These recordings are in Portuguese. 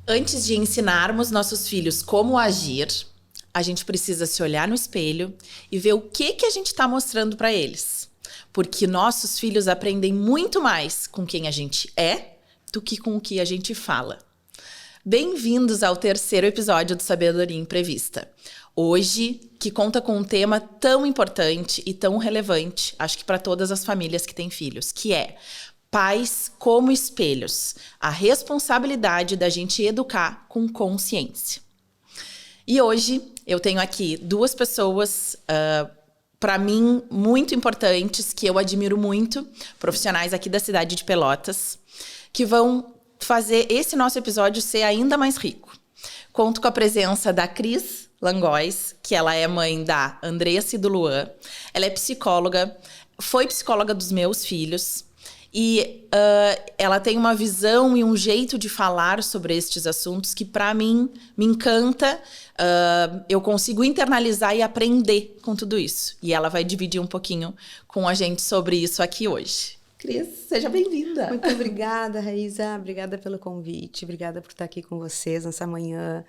Antes de ensinarmos nossos filhos como agir, a gente precisa se olhar no espelho e ver o que a gente está mostrando para eles. Porque nossos filhos aprendem muito mais com quem a gente é do que com o que a gente fala. Bem-vindos ao 3º episódio do Sabedoria Imprevista. Hoje, que conta com um tema tão importante e tão relevante, acho que para todas as famílias que têm filhos, que é pais como espelhos, a responsabilidade da gente educar com consciência. E hoje eu tenho aqui 2 pessoas, para mim, muito importantes, que eu admiro muito, profissionais aqui da cidade de Pelotas, que vão fazer esse nosso episódio ser ainda mais rico. Conto com a presença da Cris Langóis, que ela é mãe da Andressa e do Luan. Ela é psicóloga, foi psicóloga dos meus filhos. E ela tem uma visão e um jeito de falar sobre estes assuntos que, para mim, me encanta. Eu consigo internalizar e aprender com tudo isso. E ela vai dividir um pouquinho com a gente sobre isso aqui hoje. Cris, seja bem-vinda. Muito obrigada, Raíza. Obrigada pelo convite. Obrigada por estar aqui com vocês nessa manhã.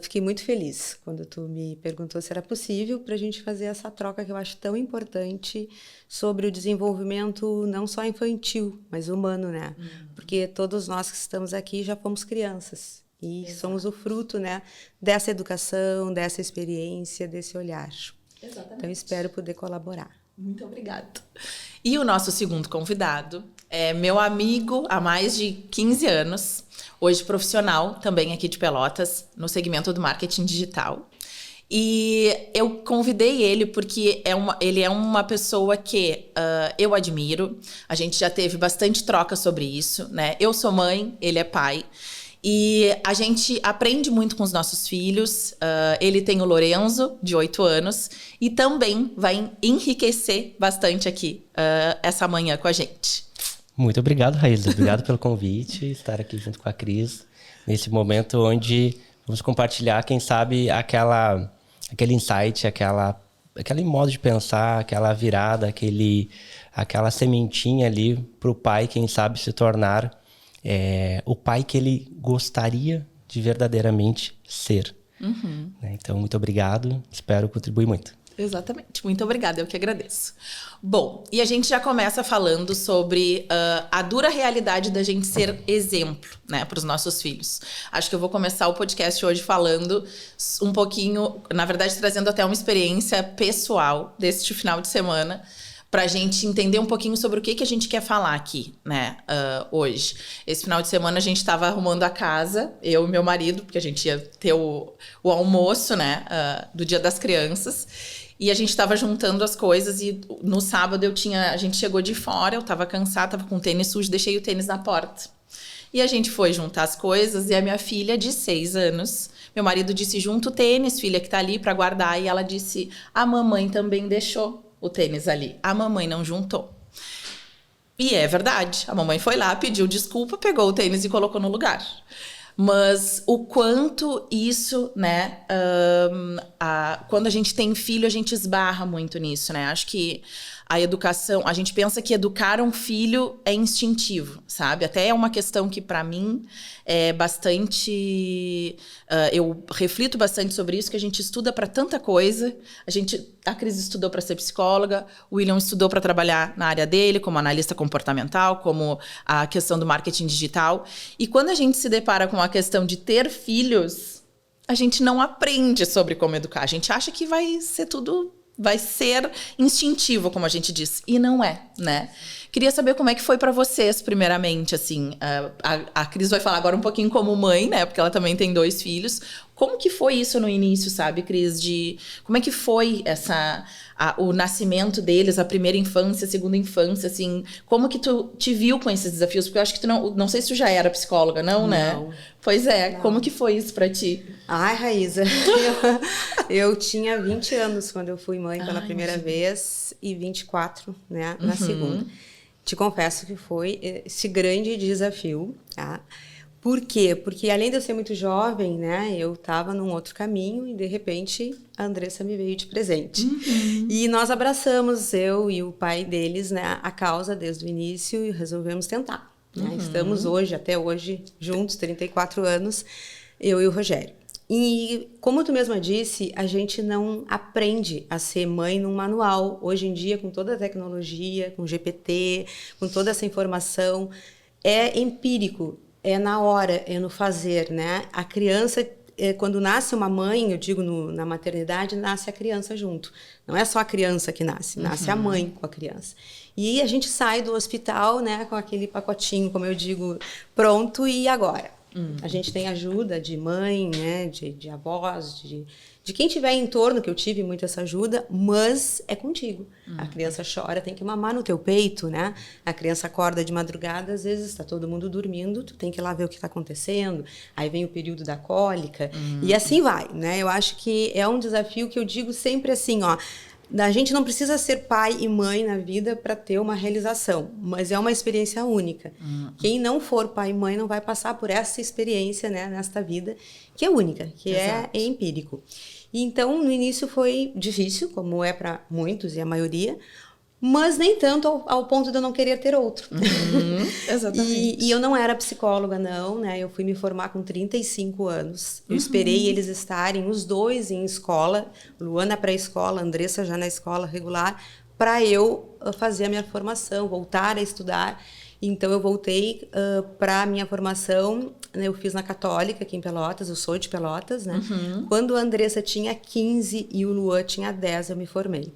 Fiquei muito feliz quando tu me perguntou se era possível para a gente fazer essa troca que eu acho tão importante sobre o desenvolvimento não só infantil, mas humano, né? Porque todos nós que estamos aqui já fomos crianças e somos o fruto, né, dessa educação, dessa experiência, desse olhar. Exatamente. Então, espero poder colaborar. Muito obrigada. E o nosso segundo convidado é meu amigo há mais de 15 anos, hoje profissional também aqui de Pelotas, no segmento do marketing digital. E eu convidei ele porque ele é uma pessoa que eu admiro. A gente já teve bastante troca sobre isso, né? Eu sou mãe, ele é pai. E a gente aprende muito com os nossos filhos. Ele tem o Lorenzo, de 8 anos, e também vai enriquecer bastante aqui essa manhã com a gente. Muito obrigado, Raíza. Obrigado pelo convite, estar aqui junto com a Cris, nesse momento onde vamos compartilhar, quem sabe, aquele insight, aquele modo de pensar, aquela virada, aquela sementinha ali para o pai, quem sabe, se tornar o pai que ele gostaria de verdadeiramente ser. Então, muito obrigado. Espero contribuir muito. Exatamente. Muito obrigada, eu que agradeço. Bom, e a gente já começa falando sobre a dura realidade da gente ser exemplo, né, para os nossos filhos. Acho que eu vou começar o podcast hoje falando um pouquinho, na verdade, trazendo até uma experiência pessoal deste final de semana, pra gente entender um pouquinho sobre o que a gente quer falar aqui, né, hoje. Esse final de semana a gente estava arrumando a casa, eu e meu marido, porque a gente ia ter o almoço, né, do Dia das Crianças, e a gente estava juntando as coisas e no sábado a gente chegou de fora, eu estava cansada, estava com o tênis sujo, deixei o tênis na porta. E a gente foi juntar as coisas e a minha filha de 6 anos, meu marido disse, junta o tênis, filha, que tá ali para guardar, e ela disse, a mamãe também deixou o tênis ali. A mamãe não juntou. E é verdade. A mamãe foi lá, pediu desculpa, pegou o tênis e colocou no lugar. Mas o quanto isso, né? Quando a gente tem filho, a gente esbarra muito nisso, né? Acho que a educação... A gente pensa que educar um filho é instintivo, sabe? Até é uma questão que, para mim, é bastante... eu reflito bastante sobre isso, que a gente estuda para tanta coisa. A Cris estudou para ser psicóloga, o William estudou para trabalhar na área dele, como analista comportamental, como a questão do marketing digital. E quando a gente se depara com a questão de ter filhos, a gente não aprende sobre como educar. A gente acha que vai ser instintivo, como a gente diz. E não é, né? Queria saber como é que foi pra vocês, primeiramente, assim. A Cris vai falar agora um pouquinho como mãe, né? Porque ela também tem 2 filhos. Como que foi isso no início, sabe, Cris? Como é que foi o nascimento deles, a primeira infância, a segunda infância, assim? Como que tu te viu com esses desafios? Porque eu acho que tu não sei se tu já era psicóloga, não, né? Não. Pois é. Não. Como que foi isso pra ti? Ai, Raíza, eu tinha 20 anos quando eu fui mãe pela primeira vez e 24, né, na segunda. Te confesso que foi esse grande desafio, tá? Por quê? Porque além de eu ser muito jovem, né, eu estava num outro caminho e de repente a Andressa me veio de presente. E nós abraçamos, eu e o pai deles, né, a causa desde o início e resolvemos tentar. né? Estamos hoje, até hoje, juntos, 34 anos, eu e o Rogério. E como tu mesma disse, a gente não aprende a ser mãe num manual. Hoje em dia, com toda a tecnologia, com GPT, com toda essa informação, é empírico, é na hora, é no fazer, né? A criança, quando nasce uma mãe, eu digo na maternidade, nasce a criança junto. Não é só a criança que nasce, nasce a mãe com a criança. E a gente sai do hospital, né, com aquele pacotinho, como eu digo, pronto, e agora? A gente tem ajuda de mãe, né, de avós, de quem tiver em torno, que eu tive muito essa ajuda, mas é contigo. A criança chora, tem que mamar no teu peito, né? A criança acorda de madrugada, às vezes está todo mundo dormindo, tu tem que ir lá ver o que está acontecendo, aí vem o período da cólica, e assim vai, né? Eu acho que é um desafio que eu digo sempre assim, ó, a gente não precisa ser pai e mãe na vida para ter uma realização, mas é uma experiência única. Quem não for pai e mãe não vai passar por essa experiência, né, nesta vida, que é única, que é empírico. E então, no início foi difícil, como é para muitos e a maioria, mas nem tanto ao ponto de eu não querer ter outro. Exatamente. E eu não era psicóloga, não, né? Eu fui me formar com 35 anos. Eu esperei eles estarem, os dois, em escola, Luana pré-escola, Andressa já na escola regular, para eu fazer a minha formação, voltar a estudar. Então, eu voltei para a minha formação, né? Eu fiz na Católica, aqui em Pelotas, eu sou de Pelotas, né? Quando a Andressa tinha 15 e o Luan tinha 10, eu me formei.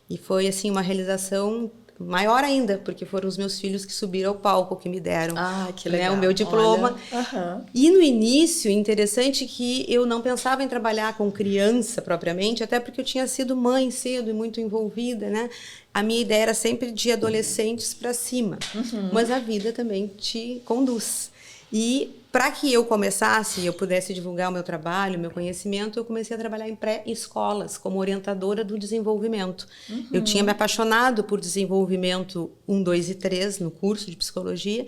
E foi, assim, uma realização maior ainda, porque foram os meus filhos que subiram ao palco, que me deram, que legal, né, o meu diploma. Olha. E no início, interessante que eu não pensava em trabalhar com criança propriamente, até porque eu tinha sido mãe cedo e muito envolvida, né? A minha ideia era sempre de adolescentes para cima. Mas a vida também te conduz. E para que eu começasse e eu pudesse divulgar o meu trabalho, o meu conhecimento, eu comecei a trabalhar em pré-escolas, como orientadora do desenvolvimento. Eu tinha me apaixonado por desenvolvimento 1, 2 e 3 no curso de psicologia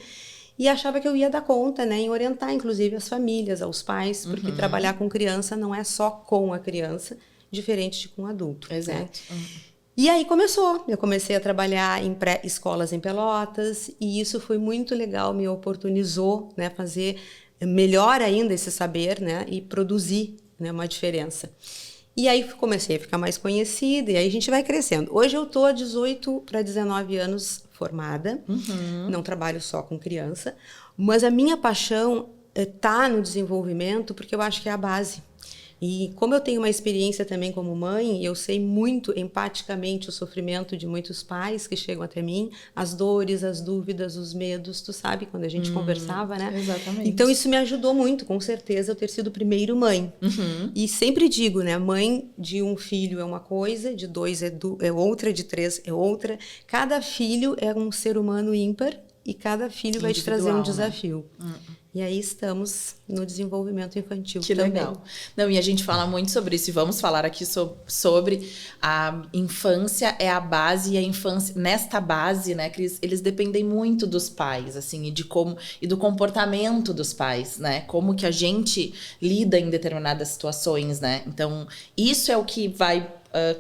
e achava que eu ia dar conta, né, em orientar, inclusive, as famílias, aos pais, porque trabalhar com criança não é só com a criança, diferente de com o adulto. Exato. Né? E aí eu comecei a trabalhar em pré-escolas em Pelotas e isso foi muito legal, me oportunizou, né, fazer melhor ainda esse saber, né, e produzir, né, uma diferença. E aí comecei a ficar mais conhecida e aí a gente vai crescendo. Hoje eu tô há 18 para 19 anos formada, não trabalho só com criança, mas a minha paixão tá no desenvolvimento porque eu acho que é a base. E como eu tenho uma experiência também como mãe, eu sei muito empaticamente o sofrimento de muitos pais que chegam até mim, as dores, as dúvidas, os medos, tu sabe, quando a gente conversava, né? Exatamente. Então isso me ajudou muito, com certeza, eu ter sido primeiro mãe. E sempre digo, né, mãe de um filho é uma coisa, de 2 é outra, de 3 é outra. Cada filho é um ser humano ímpar e cada filho vai te trazer um desafio. Né? E aí estamos no desenvolvimento infantil também. Que legal. Não, e a gente fala muito sobre isso, e vamos falar aqui sobre a infância é a base, e a infância, nesta base, né, Cris, eles dependem muito dos pais, assim, e do comportamento dos pais, né, como que a gente lida em determinadas situações, né, então isso é o que vai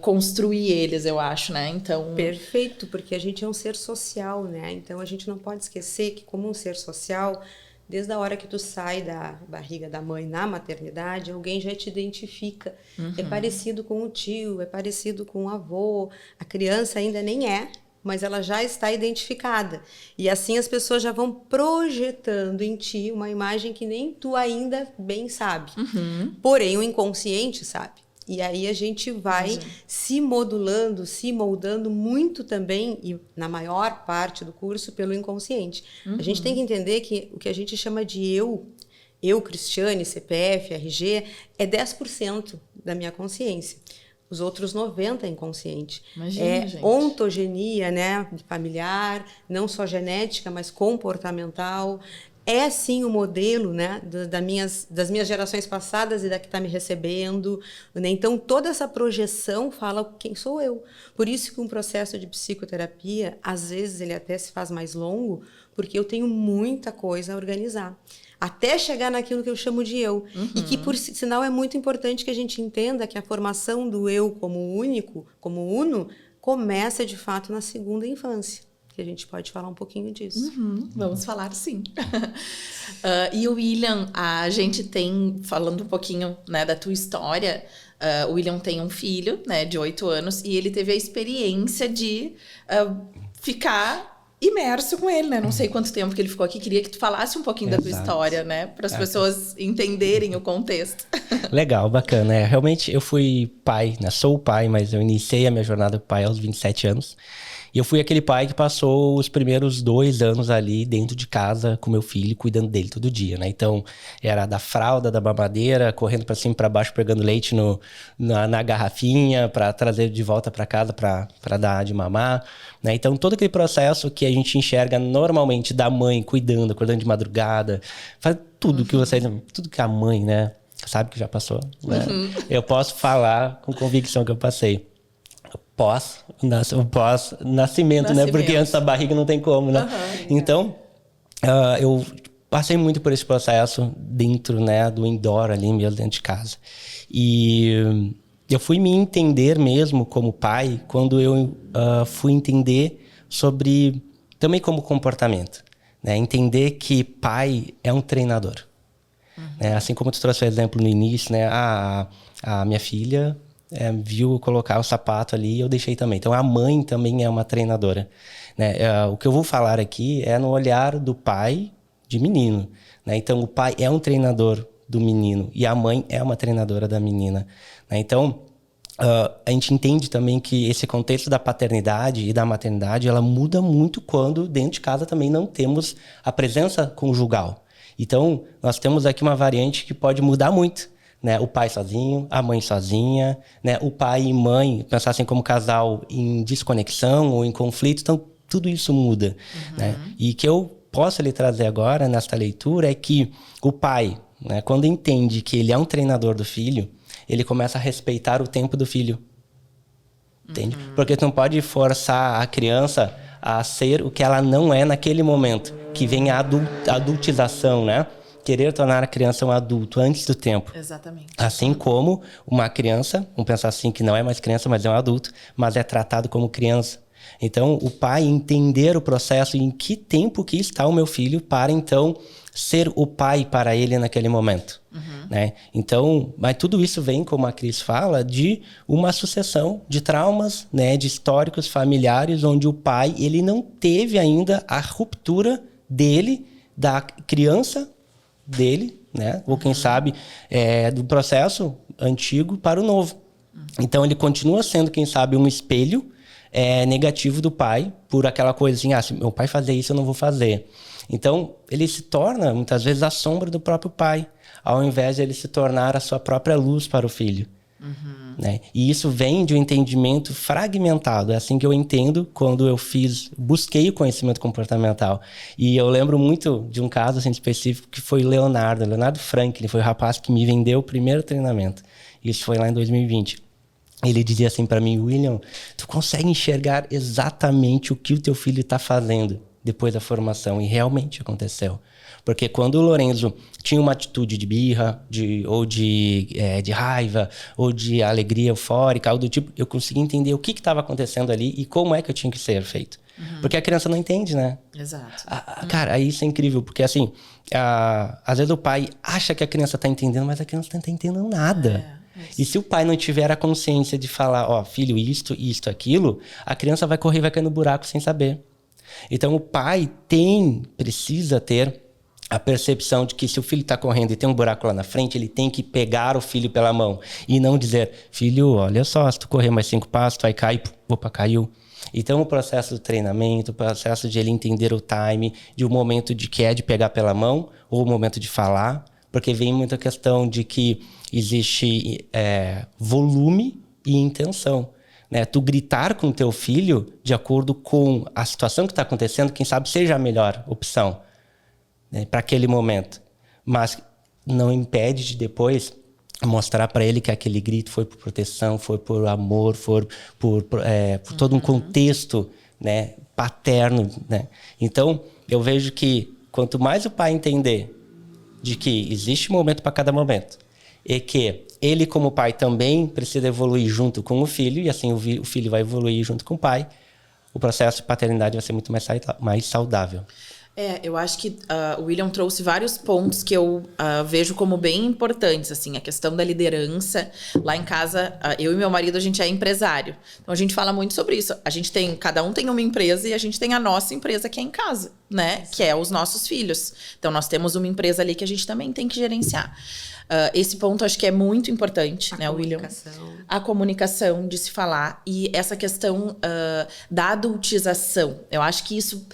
construir eles, eu acho, né, então... Perfeito, porque a gente é um ser social, né, então a gente não pode esquecer que como um ser social... Desde a hora que tu sai da barriga da mãe na maternidade, alguém já te identifica. É parecido com o tio, é parecido com o avô. A criança ainda nem é, mas ela já está identificada. E assim as pessoas já vão projetando em ti uma imagem que nem tu ainda bem sabe. Porém, o inconsciente sabe. E aí a gente vai se modulando, se moldando muito também, e na maior parte do curso, pelo inconsciente. A gente tem que entender que o que a gente chama de eu, Cristiane, CPF, RG, é 10% da minha consciência. Os outros 90% é inconsciente. Imagina, gente. Ontogenia, né, familiar, não só genética, mas comportamental. É sim o modelo, né, das minhas gerações passadas e da que está me recebendo, né? Então toda essa projeção fala quem sou eu. Por isso que um processo de psicoterapia às vezes ele até se faz mais longo, porque eu tenho muita coisa a organizar até chegar naquilo que eu chamo de eu. E que por sinal é muito importante que a gente entenda que a formação do eu como único, como uno, começa de fato na segunda infância. que a gente pode falar um pouquinho disso. Vamos falar sim. E o William, a gente tem, falando um pouquinho, né, da tua história, o William tem um filho, né, de 8 anos, e ele teve a experiência de ficar imerso com ele, né? Não sei quanto tempo que ele ficou aqui. Queria que tu falasse um pouquinho da tua história, né? Para as pessoas entenderem o contexto. Legal, bacana. Realmente eu fui pai, né? Sou pai, mas eu iniciei a minha jornada pai aos 27 anos. E eu fui aquele pai que passou os primeiros 2 anos ali dentro de casa com meu filho, cuidando dele todo dia, né? Então, era da fralda, da mamadeira, correndo para cima e para baixo, pegando leite na garrafinha para trazer de volta para casa para dar de mamar, né? Então, todo aquele processo que a gente enxerga normalmente da mãe cuidando de madrugada, faz tudo que vocês... Tudo que a mãe, né? Sabe que já passou, né? Eu posso falar com convicção que eu passei. Pós-nascimento, né? Porque antes da barriga não tem como, né? Então, eu passei muito por esse processo dentro, né, do indoor ali mesmo, dentro de casa. E eu fui me entender mesmo como pai quando eu fui entender sobre, também como comportamento, né? Entender que pai é um treinador. Né? Assim como tu trouxe o exemplo no início, né? A minha filha... viu eu colocar o sapato ali e eu deixei também. Então, a mãe também é uma treinadora. Né? O que eu vou falar aqui é no olhar do pai de menino. Né? Então, o pai é um treinador do menino e a mãe é uma treinadora da menina. Né? Então, a gente entende também que esse contexto da paternidade e da maternidade, ela muda muito quando dentro de casa também não temos a presença conjugal. Então, nós temos aqui uma variante que pode mudar muito. Né? O pai sozinho, a mãe sozinha, né? O pai e mãe pensassem como casal em desconexão ou em conflito, então tudo isso muda. Né? E o que eu posso lhe trazer agora nesta leitura é que o pai, né, quando entende que ele é um treinador do filho, ele começa a respeitar o tempo do filho. Entende? Porque tu não pode forçar a criança a ser o que ela não é naquele momento, que vem a adultização, né? Querer tornar a criança um adulto antes do tempo. Exatamente. Assim como uma criança, vamos pensar assim, que não é mais criança, mas é um adulto, mas é tratado como criança. Então, o pai entender o processo, em que tempo que está o meu filho, para então ser o pai para ele naquele momento. Né? Então, mas tudo isso vem, como a Cris fala, de uma sucessão de traumas, né, de históricos familiares, onde o pai ele não teve ainda a ruptura dele, da criança dele, né? Ou quem sabe do processo antigo para o novo. Então ele continua sendo, quem sabe, um espelho negativo do pai, por aquela coisa assim, se meu pai fazer isso eu não vou fazer. Então ele se torna muitas vezes a sombra do próprio pai, ao invés de ele se tornar a sua própria luz para o filho. Né? E isso vem de um entendimento fragmentado. É assim que eu entendo quando eu busquei o conhecimento comportamental. E eu lembro muito de um caso assim, específico que foi Leonardo Franklin, foi o rapaz que me vendeu o primeiro treinamento. Isso foi lá em 2020. Ele dizia assim para mim: William, tu consegue enxergar exatamente o que o teu filho está fazendo depois da formação? E realmente aconteceu. Porque quando o Lorenzo tinha uma atitude de birra, de raiva, ou de alegria eufórica, algo do tipo, eu conseguia entender o que estava acontecendo ali e como é que eu tinha que ser feito. Porque a criança não entende, né? Exato. Cara, isso é incrível, porque assim, às vezes o pai acha que a criança está entendendo, mas a criança não está entendendo nada. E se o pai não tiver a consciência de falar, filho, isto, aquilo, a criança vai correr e vai cair no buraco sem saber. Então o pai precisa ter a percepção de que se o filho está correndo e tem um buraco lá na frente, ele tem que pegar o filho pela mão e não dizer: filho, olha só, se tu correr mais 5 passos, tu vai cair, opa, caiu. Então o processo do treinamento, o processo de ele entender o time, de um momento de pegar pela mão ou o momento de falar, porque vem muita questão de que existe volume e intenção. Né? Tu gritar com o teu filho de acordo com a situação que está acontecendo, quem sabe seja a melhor opção, né, para aquele momento. Mas não impede de depois mostrar para ele que aquele grito foi por proteção, foi por amor, foi por todo um contexto, né, paterno. Né? Então, eu vejo que quanto mais o pai entender de que existe momento para cada momento e que ele, como pai, também precisa evoluir junto com o filho, e assim o filho vai evoluir junto com o pai, o processo de paternidade vai ser muito mais saudável. Eu acho que o William trouxe vários pontos que eu vejo como bem importantes, assim, a questão da liderança. Lá em casa, eu e meu marido, a gente é empresário. Então, a gente fala muito sobre isso. Cada um tem uma empresa e a gente tem a nossa empresa que é em casa, né? Exato. Que é os nossos filhos. Então, nós temos uma empresa ali que a gente também tem que gerenciar. Esse ponto acho que é muito importante, né, William? A comunicação de se falar. E essa questão da adultização. Eu acho que isso...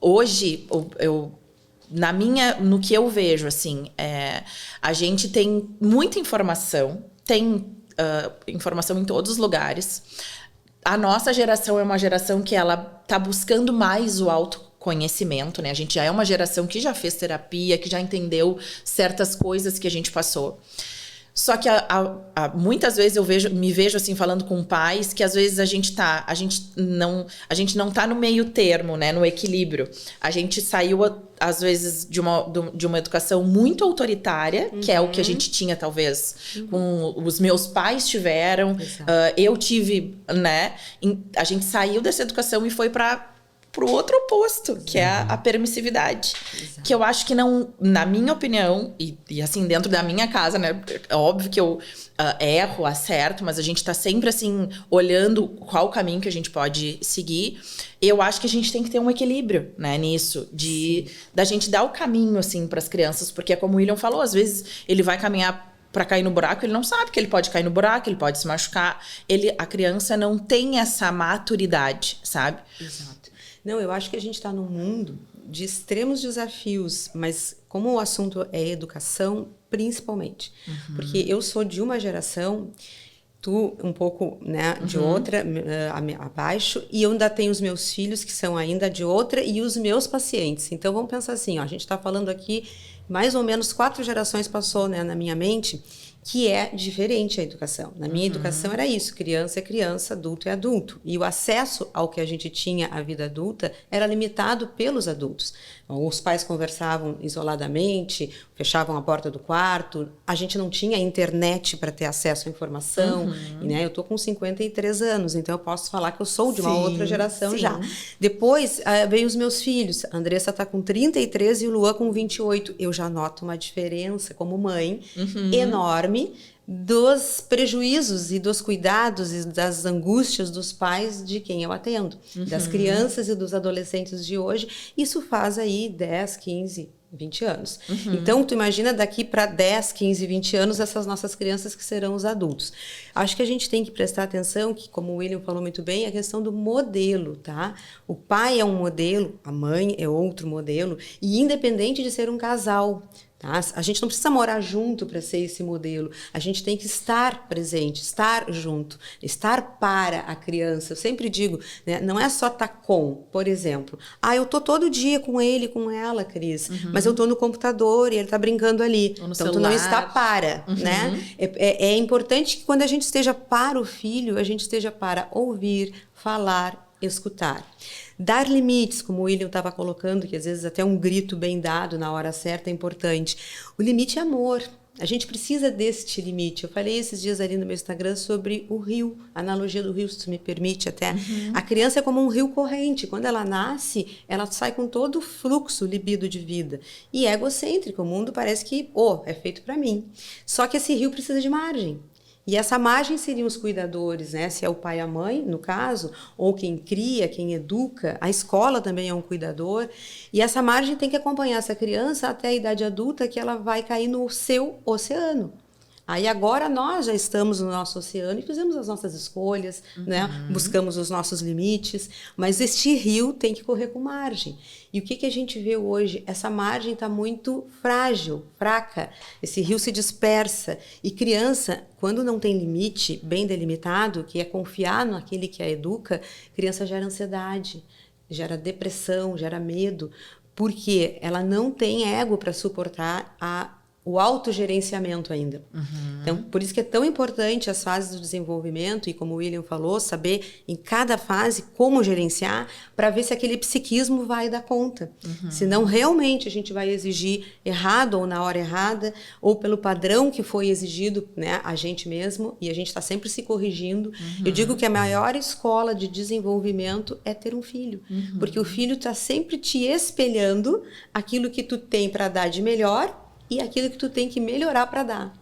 Hoje, no que eu vejo, assim, a gente tem muita informação, tem informação em todos os lugares. A nossa geração é uma geração que ela tá buscando mais o autoconhecimento, né? A gente já é uma geração que já fez terapia, que já entendeu certas coisas que a gente passou. Só que muitas vezes me vejo assim falando com pais que às vezes a gente não tá no meio termo, né, no equilíbrio. A gente saiu às vezes de uma educação muito autoritária, que é o que a gente tinha talvez, os meus pais tiveram, eu tive, né? A gente saiu dessa educação e foi pro outro oposto, que é a permissividade. Exato. Que eu acho que não, na minha opinião, e assim, dentro da minha casa, né? É óbvio que eu erro, acerto, mas a gente tá sempre, assim, olhando qual o caminho que a gente pode seguir. Eu acho que a gente tem que ter um equilíbrio, né, nisso, da gente dar o caminho, assim, pras crianças, porque é como o William falou, às vezes ele vai caminhar para cair no buraco, ele não sabe que ele pode cair no buraco, ele pode se machucar. A criança não tem essa maturidade, sabe? Exato. Não, eu acho que a gente está num mundo de extremos desafios, mas como o assunto é educação, principalmente. Porque eu sou de uma geração, tu um pouco, né, de outra, abaixo, e eu ainda tenho os meus filhos que são ainda de outra e os meus pacientes. Então, vamos pensar assim, ó, a gente está falando aqui, mais ou menos 4 gerações passou, né, na minha mente, que é diferente a educação. Na minha educação era isso, criança é criança, adulto é adulto. E o acesso ao que a gente tinha à vida adulta era limitado pelos adultos. Os pais conversavam isoladamente, fechavam a porta do quarto, a gente não tinha internet para ter acesso à informação. E, né, eu estou com 53 anos, então eu posso falar que eu sou de uma outra geração já. Depois veio os meus filhos, a Andressa está com 33 e o Luan com 28. Eu já noto uma diferença como mãe enorme dos prejuízos e dos cuidados e das angústias dos pais de quem eu atendo, das crianças e dos adolescentes de hoje. Isso faz aí 10, 15, 20 anos. Então, tu imagina daqui para 10, 15, 20 anos essas nossas crianças que serão os adultos. Acho que a gente tem que prestar atenção que, como o William falou muito bem, a questão do modelo, tá? O pai é um modelo, a mãe é outro modelo, e independente de ser um casal, tá? A gente não precisa morar junto para ser esse modelo. A gente tem que estar presente, estar junto, estar para a criança. Eu sempre digo, né, não é só estar com, por exemplo. Eu tô todo dia com ele, com ela, Cris, mas eu tô no computador e ele tá brincando ali. Então, celular. Tu não está para, né? É importante que quando a gente esteja para o filho, a gente esteja para ouvir, falar, escutar. Dar limites, como o William estava colocando, que às vezes até um grito bem dado na hora certa é importante. O limite é amor. A gente precisa deste limite. Eu falei esses dias ali no meu Instagram sobre o rio, a analogia do rio, se tu me permite até. A criança é como um rio corrente. Quando ela nasce, ela sai com todo o fluxo libido de vida. E é egocêntrico. O mundo parece que, é feito para mim. Só que esse rio precisa de margem. E essa margem seriam os cuidadores, né? Se é o pai e a mãe, no caso, ou quem cria, quem educa, a escola também é um cuidador. E essa margem tem que acompanhar essa criança até a idade adulta, que ela vai cair no seu oceano. Aí agora nós já estamos no nosso oceano e fizemos as nossas escolhas, né? Buscamos os nossos limites, mas este rio tem que correr com margem. E o que a gente vê hoje? Essa margem está muito frágil, fraca. Esse rio se dispersa. E criança, quando não tem limite bem delimitado, que é confiar naquele que a educa, criança gera ansiedade, gera depressão, gera medo, porque ela não tem ego para suportar a o autogerenciamento ainda. Então, por isso que é tão importante as fases do desenvolvimento e, como o William falou, saber em cada fase como gerenciar para ver se aquele psiquismo vai dar conta. Senão, realmente, a gente vai exigir errado ou na hora errada ou pelo padrão que foi exigido, né, a gente mesmo, e a gente está sempre se corrigindo. Eu digo que a maior escola de desenvolvimento é ter um filho, porque o filho está sempre te espelhando aquilo que tu tem para dar de melhor e aquilo que tu tem que melhorar para dar.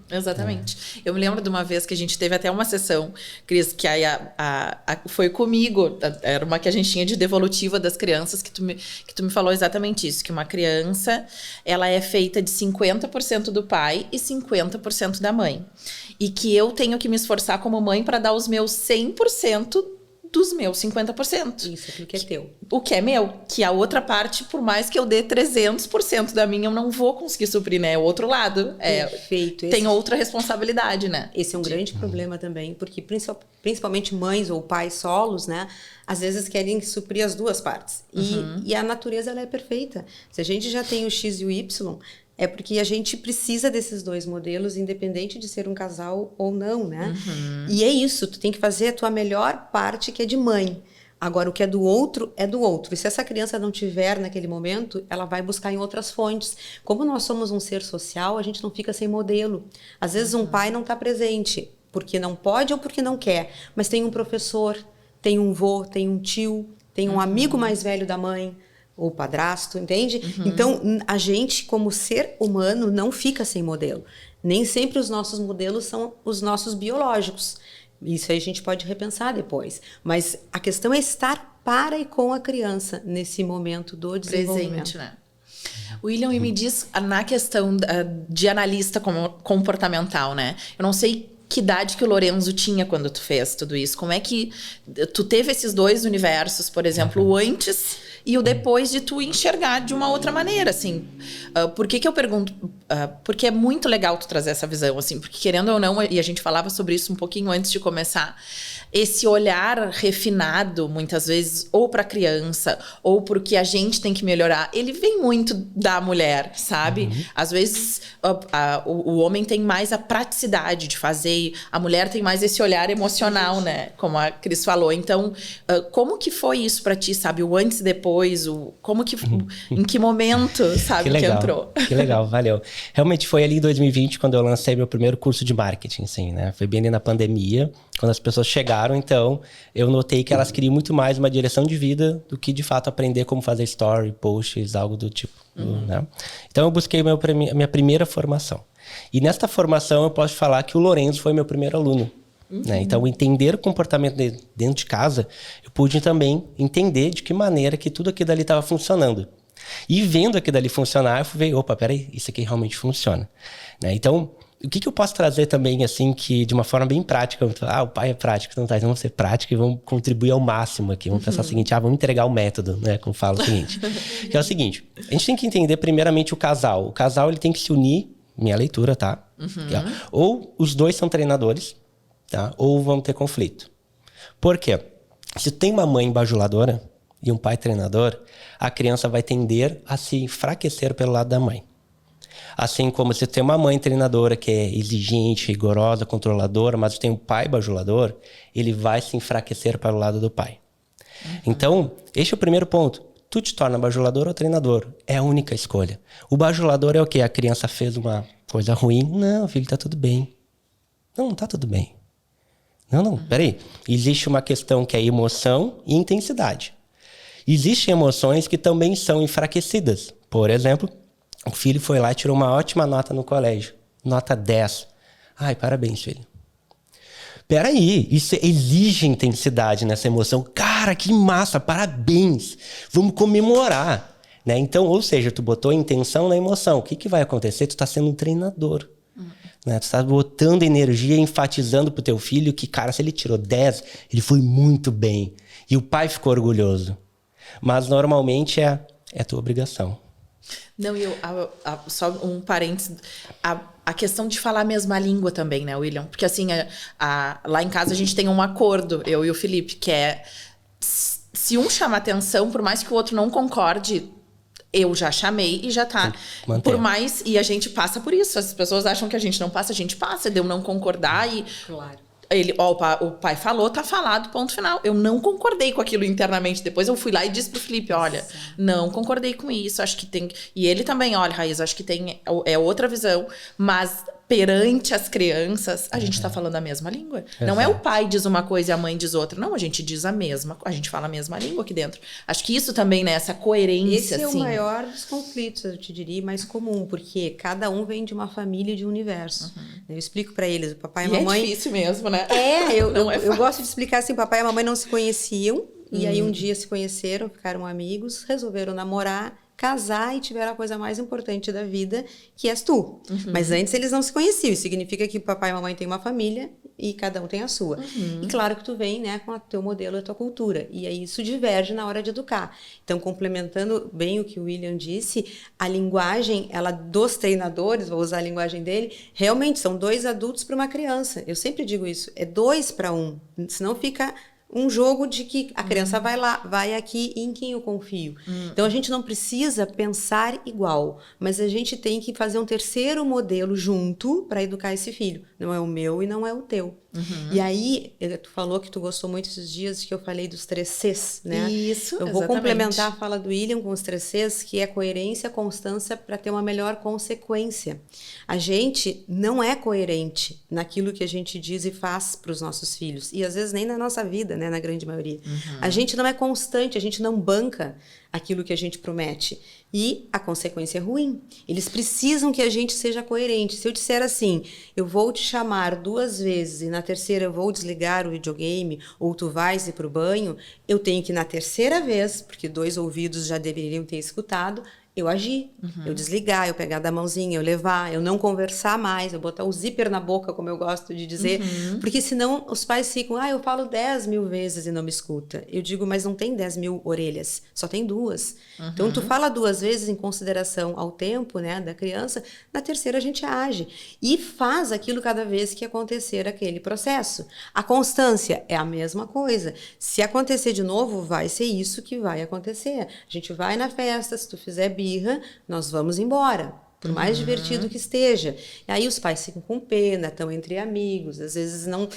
Exatamente. Eu me lembro de uma vez que a gente teve até uma sessão, Cris, que aí foi comigo, era uma que a gente tinha de devolutiva das crianças, que tu me falou exatamente isso, que uma criança, ela é feita de 50% do pai e 50% da mãe. E que eu tenho que me esforçar como mãe para dar os meus 100% dos meus 50%. Isso, aquilo que é teu. O que é meu. Que a outra parte, por mais que eu dê 300% da minha, eu não vou conseguir suprir, né? O outro lado. Perfeito. Tem outra responsabilidade, né? Esse é um grande problema também, porque principalmente mães ou pais solos, né? Às vezes querem suprir as duas partes. E a natureza, ela é perfeita. Se a gente já tem o X e o Y, é porque a gente precisa desses dois modelos, independente de ser um casal ou não, né? E é isso, tu tem que fazer a tua melhor parte, que é de mãe. Agora, o que é do outro, é do outro. E se essa criança não tiver naquele momento, ela vai buscar em outras fontes. Como nós somos um ser social, a gente não fica sem modelo. Às vezes um pai não está presente, porque não pode ou porque não quer. Mas tem um professor, tem um vô, tem um tio, tem um amigo mais velho da mãe, ou padrasto, entende? Então, a gente, como ser humano, não fica sem modelo. Nem sempre os nossos modelos são os nossos biológicos. Isso aí a gente pode repensar depois. Mas a questão é estar para e com a criança nesse momento do desenvolvimento. Presente, né? William, e me diz, na questão de analista comportamental, né? Eu não sei que idade que o Lorenzo tinha quando tu fez tudo isso. Como é que tu teve esses dois universos, por exemplo, o antes e o depois de tu enxergar de uma outra maneira, assim. Por que eu pergunto? Porque é muito legal tu trazer essa visão, assim. Porque querendo ou não, e a gente falava sobre isso um pouquinho antes de começar, esse olhar refinado, muitas vezes, ou para a criança, ou porque a gente tem que melhorar, ele vem muito da mulher, sabe? Às vezes, o homem tem mais a praticidade de fazer, a mulher tem mais esse olhar emocional, né? Como a Cris falou. Então, como que foi isso para ti, sabe? O antes e depois, em que momento, sabe, que entrou? Que legal, valeu. Realmente foi ali em 2020 quando eu lancei meu primeiro curso de marketing, assim, né? Foi bem ali na pandemia, quando as pessoas chegaram, então eu notei que elas queriam muito mais uma direção de vida do que de fato aprender como fazer story, posts, algo do tipo, né? Então eu busquei a minha primeira formação. E nesta formação eu posso falar que o Lorenzo foi meu primeiro aluno. Né? Então, entender o comportamento dele dentro de casa, eu pude também entender de que maneira que tudo aquilo ali estava funcionando. E vendo aquilo ali funcionar, eu fui ver, opa, peraí, isso aqui realmente funciona. Né? Então, o que eu posso trazer também, assim, que de uma forma bem prática, o pai é prático, então vamos ser práticos e vamos contribuir ao máximo aqui. Vamos pensar o seguinte, vamos entregar o método, né? Como fala o seguinte. Que é o seguinte, a gente tem que entender primeiramente o casal. O casal, ele tem que se unir, minha leitura, tá? Ou os dois são treinadores, tá? Ou vão ter conflito. Por quê? Se tem uma mãe bajuladora e um pai treinador, a criança vai tender a se enfraquecer pelo lado da mãe. Assim como se tem uma mãe treinadora que é exigente, rigorosa, controladora, mas tem um pai bajulador, ele vai se enfraquecer para o lado do pai. Então, este é o primeiro ponto. Tu te torna bajulador ou treinador? É a única escolha. O bajulador é o quê? A criança fez uma coisa ruim. Não, filho, tá tudo bem. Não tá tudo bem. Não, peraí. Existe uma questão que é emoção e intensidade. Existem emoções que também são enfraquecidas. Por exemplo, o filho foi lá e tirou uma ótima nota no colégio. Nota 10. Ai, parabéns, filho. Peraí, isso exige intensidade nessa emoção. Cara, que massa, parabéns. Vamos comemorar. Né? Então, ou seja, tu botou intenção na emoção. O que vai acontecer? Tu tá sendo um treinador. Né? Tu tá botando energia, enfatizando pro teu filho que, cara, se ele tirou 10, ele foi muito bem. E o pai ficou orgulhoso. Mas, normalmente, é tua obrigação. Não, só um parênteses, a questão de falar a mesma língua também, né, William? Porque assim, lá em casa a gente tem um acordo, eu e o Felipe, que é, se um chama atenção, por mais que o outro não concorde, Eu já chamei e já tá. Por mais... E a gente passa por isso. As pessoas acham que a gente não passa, a gente passa. De eu não concordar e... Claro. O pai falou, tá falado, ponto final. Eu não concordei com aquilo internamente. Depois eu fui lá e disse pro Felipe, olha, não concordei com isso, acho que tem... E ele também, olha, Raíssa, acho que tem... É outra visão, mas... Perante as crianças, a gente tá falando a mesma língua. Exato. Não é o pai diz uma coisa e a mãe diz outra. Não, a gente diz a mesma, a gente fala a mesma língua aqui dentro. Acho que isso também, né, essa coerência, Esse é assim. o maior dos conflitos, eu te diria, mais comum, porque cada um vem de uma família e de um universo. Eu explico pra eles, o papai e a mamãe... É difícil mesmo, né? Eu gosto de explicar assim, papai e a mamãe não se conheciam, e aí um dia se conheceram, ficaram amigos, resolveram namorar, casar e tiveram a coisa mais importante da vida, que és tu. Mas antes eles não se conheciam. Isso significa que o papai e a mamãe têm uma família e cada um tem a sua. E claro que tu vem, né, com o teu modelo e a tua cultura. E aí isso diverge na hora de educar. Então, complementando bem o que o William disse, a linguagem, ela dos treinadores, vou usar a linguagem dele, realmente são 2 adultos para uma criança. Eu sempre digo isso, é 2 para 1. Senão fica... um jogo de que a criança vai lá, vai aqui, em quem eu confio. Então, a gente não precisa pensar igual, mas a gente tem que fazer um terceiro modelo junto para educar esse filho. Não é o meu e não é o teu. E aí, tu falou que tu gostou muito esses dias que eu falei dos 3 Cs, né? Isso, eu vou complementar a fala do William com os 3 Cs, que é coerência, constância para ter uma melhor consequência. A gente não é coerente naquilo que a gente diz e faz para os nossos filhos. E às vezes nem na nossa vida, né? Na grande maioria. A gente não é constante, a gente não banca aquilo que a gente promete. E a consequência é ruim. Eles precisam que a gente seja coerente. Se eu disser assim, eu vou te chamar 2 vezes e na terceira eu vou desligar o videogame ou tu vais ir pro banho, eu tenho que na terceira vez, porque 2 ouvidos já deveriam ter escutado, eu agir, eu desligar, eu pegar da mãozinha, eu levar, eu não conversar mais, eu botar o zíper na boca, como eu gosto de dizer, porque senão os pais ficam, eu falo 10 mil vezes e não me escuta. Eu digo, mas não tem 10 mil orelhas, só tem 2. Então, tu fala 2 vezes em consideração ao tempo, né, da criança, na terceira a gente age e faz aquilo cada vez que acontecer aquele processo. A constância é a mesma coisa. Se acontecer de novo, vai ser isso que vai acontecer. A gente vai na festa, se tu fizer birra, nós vamos embora, por mais divertido que esteja. E aí os pais ficam com pena, estão entre amigos, às vezes não...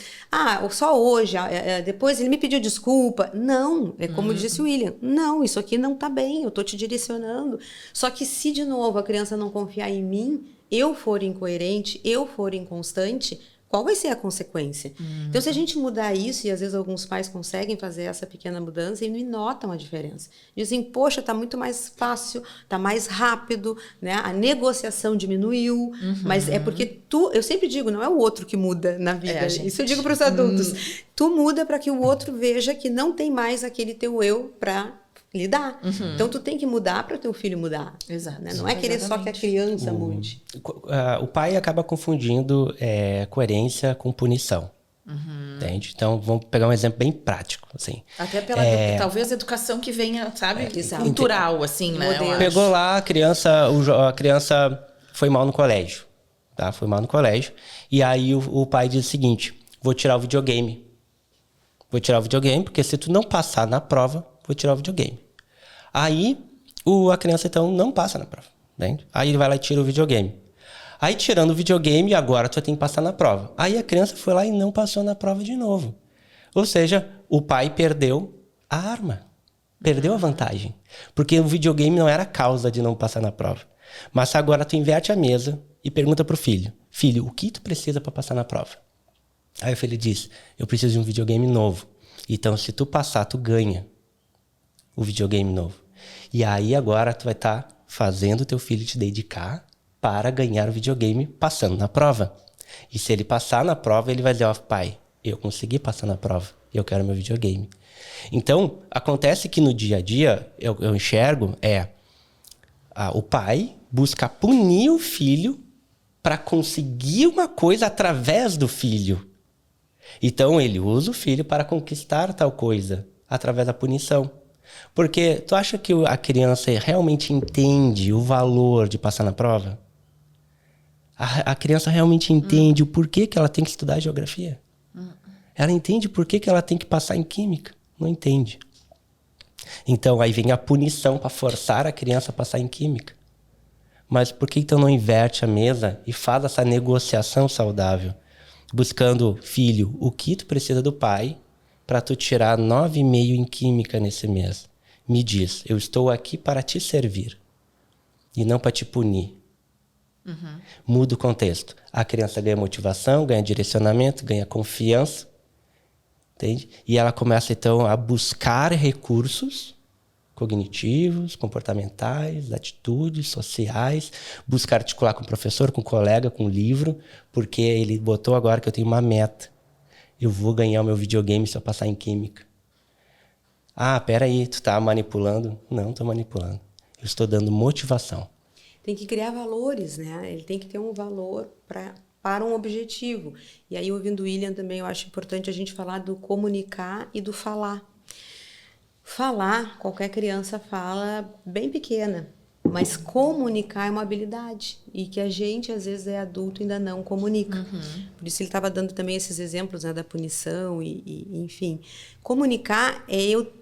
só hoje, depois ele me pediu desculpa. Não, é como disse o William, não, isso aqui não tá bem, eu tô te direcionando. Só que se de novo a criança não confiar em mim, eu for incoerente, eu for inconstante, qual vai ser a consequência? Então, se a gente mudar isso, e às vezes alguns pais conseguem fazer essa pequena mudança e notam a diferença. Dizem, poxa, tá muito mais fácil, tá mais rápido, né? A negociação diminuiu, mas é porque eu sempre digo, não é o outro que muda na vida. Isso eu digo para os adultos. Tu muda para que o outro veja que não tem mais aquele teu eu para lidar. Então, tu tem que mudar para o teu filho mudar. Exato. Né? Não é querer só que a criança mude. O pai acaba confundindo coerência com punição. Entende? Então, vamos pegar um exemplo bem prático. Assim. Até pela, talvez, educação que venha, sabe? Cultural, assim, né? Pegou lá a criança foi mal no colégio. Tá? Foi mal no colégio. E aí o pai diz o seguinte, vou tirar o videogame. Vou tirar o videogame, porque se tu não passar na prova, vou tirar o videogame. Aí, a criança, então, não passa na prova. Entende? Aí ele vai lá e tira o videogame. Aí, tirando o videogame, agora tu tem que passar na prova. Aí a criança foi lá e não passou na prova de novo. Ou seja, o pai perdeu a arma. Perdeu a vantagem. Porque o videogame não era a causa de não passar na prova. Mas agora tu inverte a mesa e pergunta pro filho. Filho, o que tu precisa para passar na prova? Aí o filho diz, eu preciso de um videogame novo. Então, se tu passar, tu ganha o videogame novo. E aí agora tu vai estar fazendo o teu filho te dedicar para ganhar o videogame passando na prova. E se ele passar na prova, ele vai dizer, pai, eu consegui passar na prova, eu quero meu videogame. Então, acontece que no dia a dia, eu enxergo, o pai busca punir o filho para conseguir uma coisa através do filho. Então, ele usa o filho para conquistar tal coisa através da punição. Porque tu acha que a criança realmente entende o valor de passar na prova? A criança realmente entende o porquê que ela tem que estudar geografia? Ela entende por que ela tem que passar em química? Não entende. Então, aí vem a punição para forçar a criança a passar em química. Mas por que então não inverte a mesa e faz essa negociação saudável? Buscando, filho, o que tu precisa do pai para tu tirar 9,5 em química nesse mês? Me diz, eu estou aqui para te servir e não para te punir. Muda o contexto. A criança ganha motivação, ganha direcionamento, ganha confiança. Entende? E ela começa, então, a buscar recursos cognitivos, comportamentais, atitudes sociais, buscar articular com o professor, com o colega, com o livro, porque ele botou agora que eu tenho uma meta. Eu vou ganhar o meu videogame se eu passar em química. Ah, peraí, tu tá manipulando? Não tô manipulando. Eu estou dando motivação. Tem que criar valores, né? Ele tem que ter um valor para um objetivo. E aí, ouvindo o William também, eu acho importante a gente falar do comunicar e do falar. Falar, qualquer criança fala bem pequena, mas comunicar é uma habilidade e que a gente, às vezes, é adulto e ainda não comunica. Por isso ele estava dando também esses exemplos, né, da punição enfim. Comunicar é eu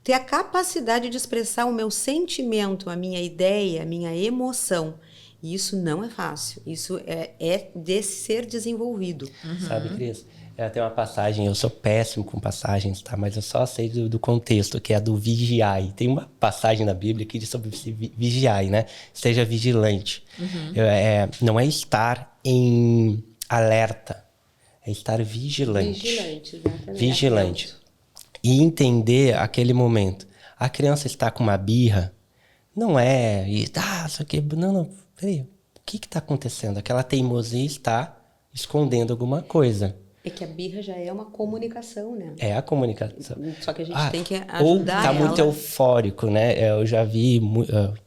ter a capacidade de expressar o meu sentimento, a minha ideia, a minha emoção. E isso não é fácil. Isso é de ser desenvolvido. Sabe, Cris? Tem uma passagem, eu sou péssimo com passagens, tá? Mas eu só sei do contexto, que é do vigiai. Tem uma passagem na Bíblia que diz sobre vigiai, né? Seja vigilante. Não é estar em alerta, é estar vigilante. Vigilante, exatamente. Vigilante. E entender aquele momento. A criança está com uma birra, não é... isso aqui... Não, peraí. O que está acontecendo? Aquela teimosia está escondendo alguma coisa. É que a birra já é uma comunicação, né? É a comunicação. Só que a gente tem que ajudar ou tá ela. muito eufórico, né? Eu já vi...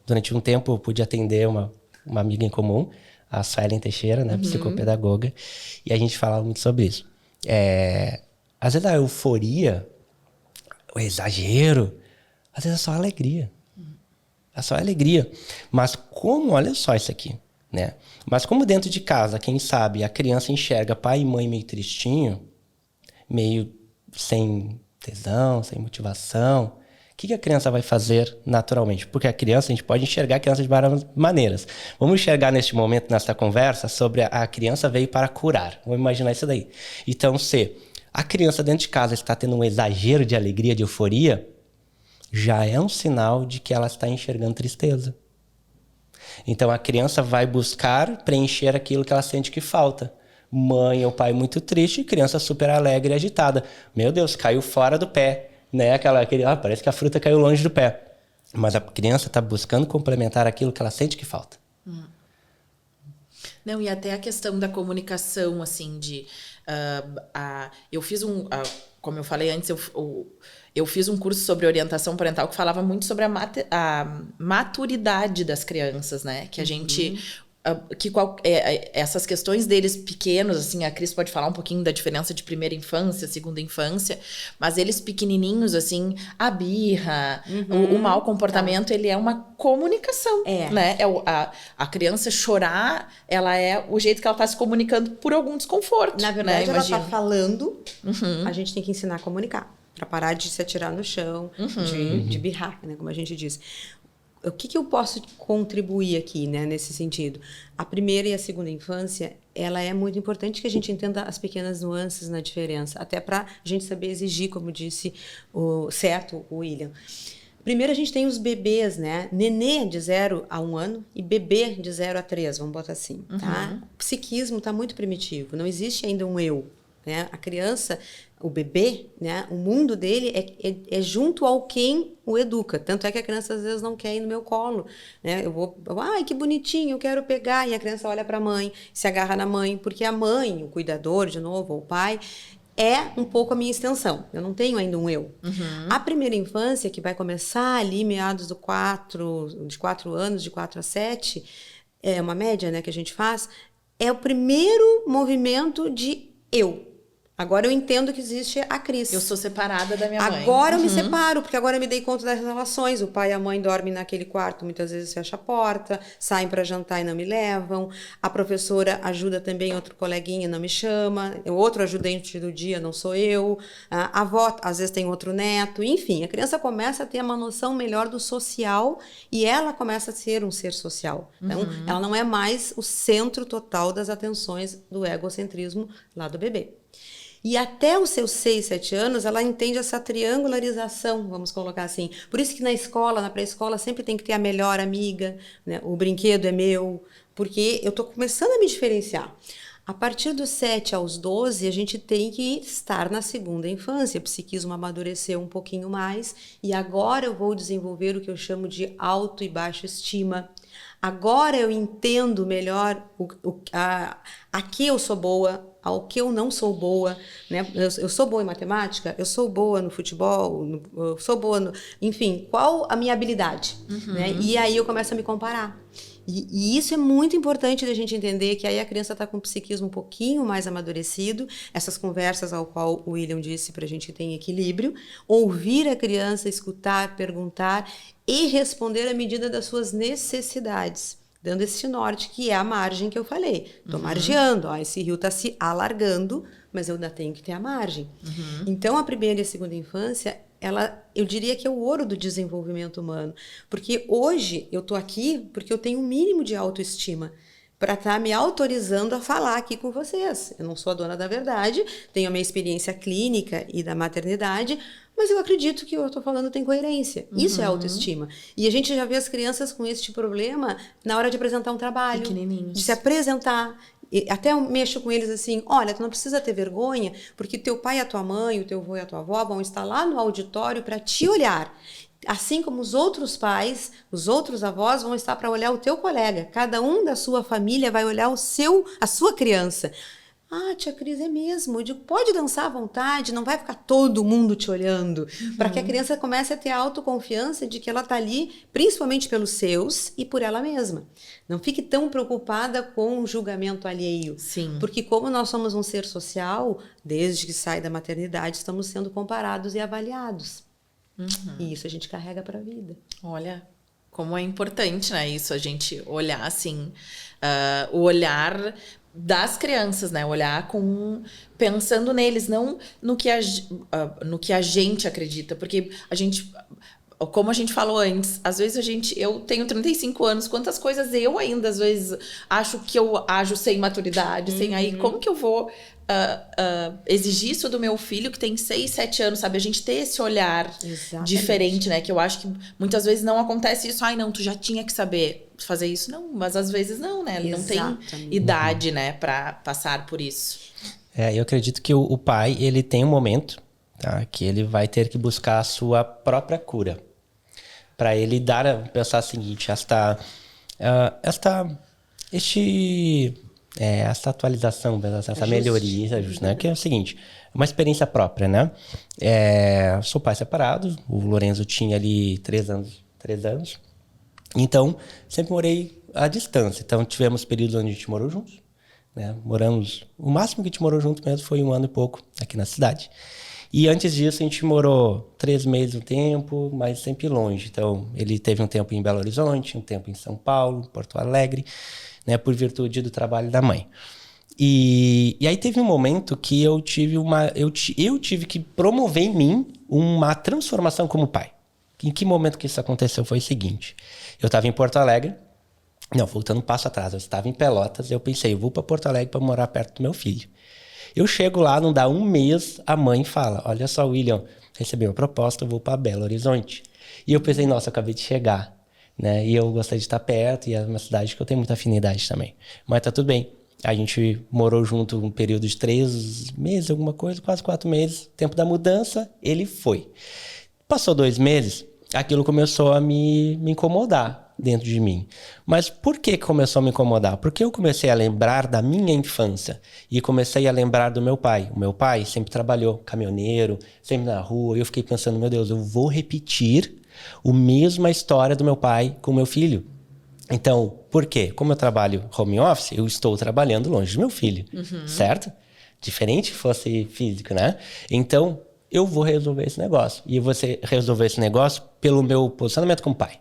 durante um tempo, eu pude atender uma amiga em comum, a Suelen Teixeira, né? Psicopedagoga. E a gente falava muito sobre isso. Às vezes a euforia, o exagero, às vezes é só alegria. É só alegria. Mas como, olha só isso aqui, né? Mas como dentro de casa, quem sabe, a criança enxerga pai e mãe meio tristinho, meio sem tesão, sem motivação, o que a criança vai fazer naturalmente? Porque a criança, a gente pode enxergar a criança de várias maneiras. Vamos enxergar neste momento, nessa conversa, sobre a criança veio para curar. Vamos imaginar isso daí. Então, se a criança dentro de casa está tendo um exagero de alegria, de euforia, já é um sinal de que ela está enxergando tristeza. Então, a criança vai buscar preencher aquilo que ela sente que falta. Mãe ou pai muito triste, criança super alegre e agitada. Meu Deus, caiu fora do pé, né? Parece que a fruta caiu longe do pé. Mas a criança está buscando complementar aquilo que ela sente que falta. Não, e até a questão da comunicação, assim, eu fiz como eu falei antes, eu fiz um curso sobre orientação parental que falava muito sobre a maturidade das crianças, né? Que a gente... essas questões deles pequenos, assim, a Cris pode falar um pouquinho da diferença de primeira infância, segunda infância, mas eles pequenininhos, assim, a birra, o mau comportamento, ele é uma comunicação, né? A criança chorar, ela é o jeito que ela tá se comunicando por algum desconforto. Na verdade, né? ela tá falando, a gente tem que ensinar a comunicar, para parar de se atirar no chão, de birrar, né? Como a gente diz. O que eu posso contribuir aqui, né, nesse sentido? A primeira e a segunda infância, ela é muito importante que a gente entenda as pequenas nuances na diferença, até para a gente saber exigir, como disse o William. Primeiro a gente tem os bebês, né? Nenê de 0 a 1 ano e bebê de 0 a 3, vamos botar assim, tá? O psiquismo está muito primitivo, não existe ainda um eu, né? A criança, o bebê, né? O mundo dele é junto ao quem o educa. Tanto é que a criança às vezes não quer ir no meu colo, né? Ai, que bonitinho, eu quero pegar. E a criança olha para a mãe, se agarra na mãe, porque a mãe, o cuidador, de novo, ou o pai, é um pouco a minha extensão. Eu não tenho ainda um eu. A primeira infância, que vai começar ali meados de 4 anos, de 4 a 7, é uma média, né, que a gente faz, é o primeiro movimento de eu. Agora eu entendo que existe a Cris. Eu sou separada da minha mãe. Agora eu me separo, porque agora eu me dei conta das relações. O pai e a mãe dormem naquele quarto, muitas vezes fecha a porta, saem para jantar e não me levam. A professora ajuda também outro coleguinha, não me chama. O outro ajudante do dia não sou eu. A avó, às vezes, tem outro neto. Enfim, a criança começa a ter uma noção melhor do social e ela começa a ser um ser social. Então, ela não é mais o centro total das atenções do egocentrismo lá do bebê. E até os seus 6, 7 anos, ela entende essa triangularização, vamos colocar assim. Por isso que na escola, na pré-escola, sempre tem que ter a melhor amiga, né? O brinquedo é meu, porque eu estou começando a me diferenciar. A partir dos 7 aos 12, a gente tem que estar na segunda infância. O psiquismo amadureceu um pouquinho mais e agora eu vou desenvolver o que eu chamo de auto e baixa estima. Agora eu entendo melhor a que eu sou boa, ao que eu não sou boa, né? Eu sou boa em matemática, eu sou boa no futebol, eu sou boa no... Enfim, qual a minha habilidade? Né? E aí eu começo a me comparar. E isso é muito importante da gente entender, que aí a criança está com o psiquismo um pouquinho mais amadurecido, essas conversas ao qual o William disse para a gente ter equilíbrio, ouvir a criança, escutar, perguntar e responder à medida das suas necessidades, dando esse norte, que é a margem que eu falei. Estou margeando, ó, esse rio está se alargando, mas eu ainda tenho que ter a margem. Então, a primeira e a segunda infância, eu diria que é o ouro do desenvolvimento humano. Porque hoje eu estou aqui porque eu tenho um mínimo de autoestima para estar me autorizando a falar aqui com vocês. Eu não sou a dona da verdade, tenho a minha experiência clínica e da maternidade, mas eu acredito que o que eu estou falando tem coerência. Isso é autoestima. E a gente já vê as crianças com este problema na hora de apresentar um trabalho, de se apresentar. Até eu mexo com eles assim, olha, tu não precisa ter vergonha, porque teu pai e a tua mãe, o teu avô e a tua avó vão estar lá no auditório para te olhar. Assim como os outros pais, os outros avós vão estar para olhar o teu colega. Cada um da sua família vai olhar a sua criança. Ah, tia Cris, é mesmo. Eu digo, pode dançar à vontade, não vai ficar todo mundo te olhando. Para que a criança comece a ter a autoconfiança de que ela está ali, principalmente pelos seus e por ela mesma. Não fique tão preocupada com o julgamento alheio. Sim. Porque como nós somos um ser social, desde que sai da maternidade, estamos sendo comparados e avaliados. E isso a gente carrega para a vida. Olha, como é importante, né? Isso, a gente olhar assim, o olhar das crianças, né? Olhar pensando neles, não no que a gente acredita, porque a gente, como a gente falou antes, às vezes eu tenho 35 anos, quantas coisas eu ainda às vezes acho que eu ajo sem maturidade, sem aí, como que eu vou exigir isso do meu filho que tem 6, 7 anos, sabe? A gente ter esse olhar diferente, né? Que eu acho que muitas vezes não acontece isso. Ai, não, tu já tinha que saber fazer isso. Não, mas às vezes não, né? Ele não tem idade, né? Pra passar por isso. Eu acredito que o pai, ele tem um momento, tá? Que ele vai ter que buscar a sua própria cura. Para ele pensar o seguinte, essa atualização, essa melhoria, né? Que é o seguinte, uma experiência própria, né? Sou pai separado, o Lorenzo tinha ali 3 anos, então sempre morei à distância, então tivemos períodos onde a gente morou juntos, né? O máximo que a gente morou junto mesmo foi 1 ano e pouco aqui na cidade. E antes disso a gente morou 3 meses um tempo, mas sempre longe. Então ele teve um tempo em Belo Horizonte, um tempo em São Paulo, Porto Alegre, né, por virtude do trabalho da mãe. E aí teve um momento que eu tive que promover em mim uma transformação como pai. Em que momento que isso aconteceu foi o seguinte. Eu estava em Porto Alegre, voltando um passo atrás, eu estava em Pelotas, eu pensei, eu vou para Porto Alegre para morar perto do meu filho. Eu chego lá, não dá 1 mês, a mãe fala, olha só, William, recebi uma proposta, eu vou para Belo Horizonte. E eu pensei, nossa, eu acabei de chegar, né? E eu gostaria de estar perto, e é uma cidade que eu tenho muita afinidade também. Mas tá tudo bem. A gente morou junto um período de 3 meses, alguma coisa, quase 4 meses. Tempo da mudança, ele foi. Passou 2 meses, aquilo começou a me incomodar dentro de mim. Mas por que começou a me incomodar? Porque eu comecei a lembrar da minha infância e comecei a lembrar do meu pai. O meu pai sempre trabalhou caminhoneiro, sempre na rua, e eu fiquei pensando, meu Deus, eu vou repetir a mesma história do meu pai com o meu filho. Então, por quê? Como eu trabalho home office, eu estou trabalhando longe do meu filho, certo? Diferente que fosse físico, né? Então, eu vou resolver esse negócio. E você resolver esse negócio pelo meu posicionamento como pai.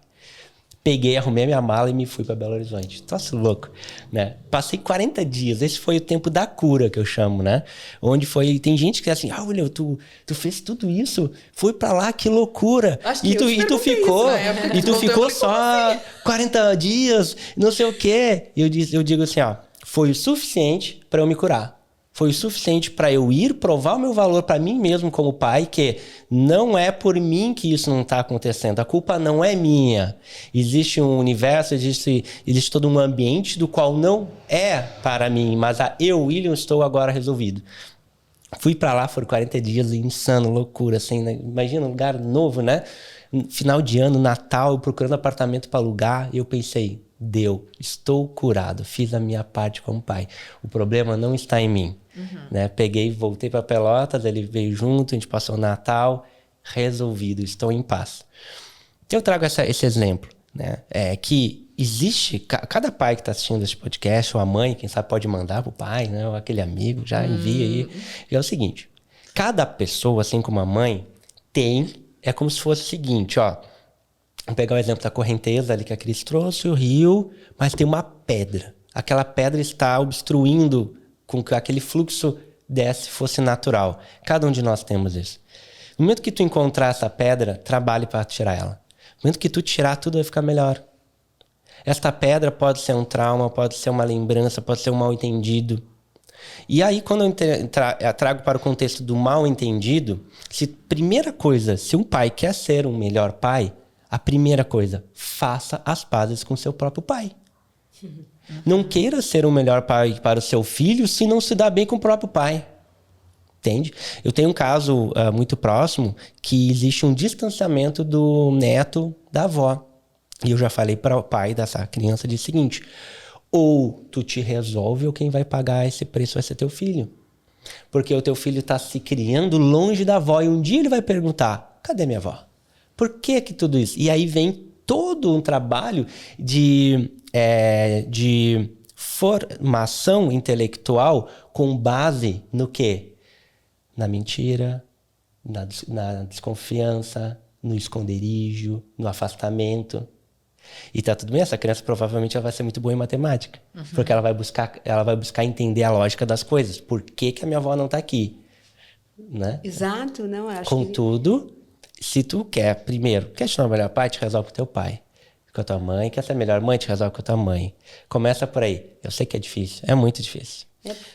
Peguei, arrumei minha mala e me fui para Belo Horizonte. Troço louco, né? Passei 40 dias. Esse foi o tempo da cura, que eu chamo, né? Onde foi... Tem gente que é assim, William, tu fez tudo isso? Fui para lá, que loucura. Acho que E tu ficou... E tu ficou só 40 dias, não sei o quê. Eu digo assim, ó, foi o suficiente para eu me curar. Foi o suficiente para eu ir provar o meu valor para mim mesmo como pai, que não é por mim que isso não está acontecendo. A culpa não é minha. Existe um universo, existe todo um ambiente do qual não é para mim, mas eu, William, estou agora resolvido. Fui para lá, foram 40 dias, insano, loucura, assim, né? Imagina, um lugar novo, né? Final de ano, Natal, procurando apartamento para alugar, e eu pensei, deu, estou curado, fiz a minha parte como pai. O problema não está em mim. Né? Peguei, voltei para Pelotas, ele veio junto, a gente passou o Natal, resolvido, estou em paz. Eu trago esse exemplo, né? Que existe, cada pai que está assistindo esse podcast, ou a mãe, quem sabe pode mandar para o pai, né? Ou aquele amigo, já envia aí. E é o seguinte, cada pessoa, assim como a mãe, é como se fosse o seguinte, ó. Vamos pegar o exemplo da correnteza ali que a Cris trouxe, o rio, mas tem uma pedra. Aquela pedra está obstruindo com que aquele fluxo fosse natural. Cada um de nós temos isso. No momento que tu encontrar essa pedra, trabalhe para tirar ela. No momento que tu tirar, tudo vai ficar melhor. Esta pedra pode ser um trauma, pode ser uma lembrança, pode ser um mal-entendido. E aí, quando eu trago para o contexto do mal-entendido, primeira coisa, se um pai quer ser um melhor pai, a primeira coisa, faça as pazes com seu próprio pai. Não queira ser o melhor pai para o seu filho se não se dá bem com o próprio pai. Entende? Eu tenho um caso muito próximo que existe um distanciamento do neto da avó. E eu já falei para o pai dessa criança o seguinte, ou tu te resolve ou quem vai pagar esse preço vai ser teu filho. Porque o teu filho está se criando longe da avó e um dia ele vai perguntar, cadê minha avó? Por que tudo isso? E aí vem todo um trabalho de formação intelectual com base no quê? Na mentira, na desconfiança, no esconderijo, no afastamento. E tá tudo bem, essa criança provavelmente ela vai ser muito boa em matemática. Porque ela vai buscar entender a lógica das coisas. Por que a minha avó não tá aqui? Né? Exato, não, acho Contudo, se tu quer ser o melhor pai, te resolve com teu pai. Com a tua mãe, quer ser a melhor mãe, te resolve com a tua mãe. Começa por aí. Eu sei que é difícil, é muito difícil.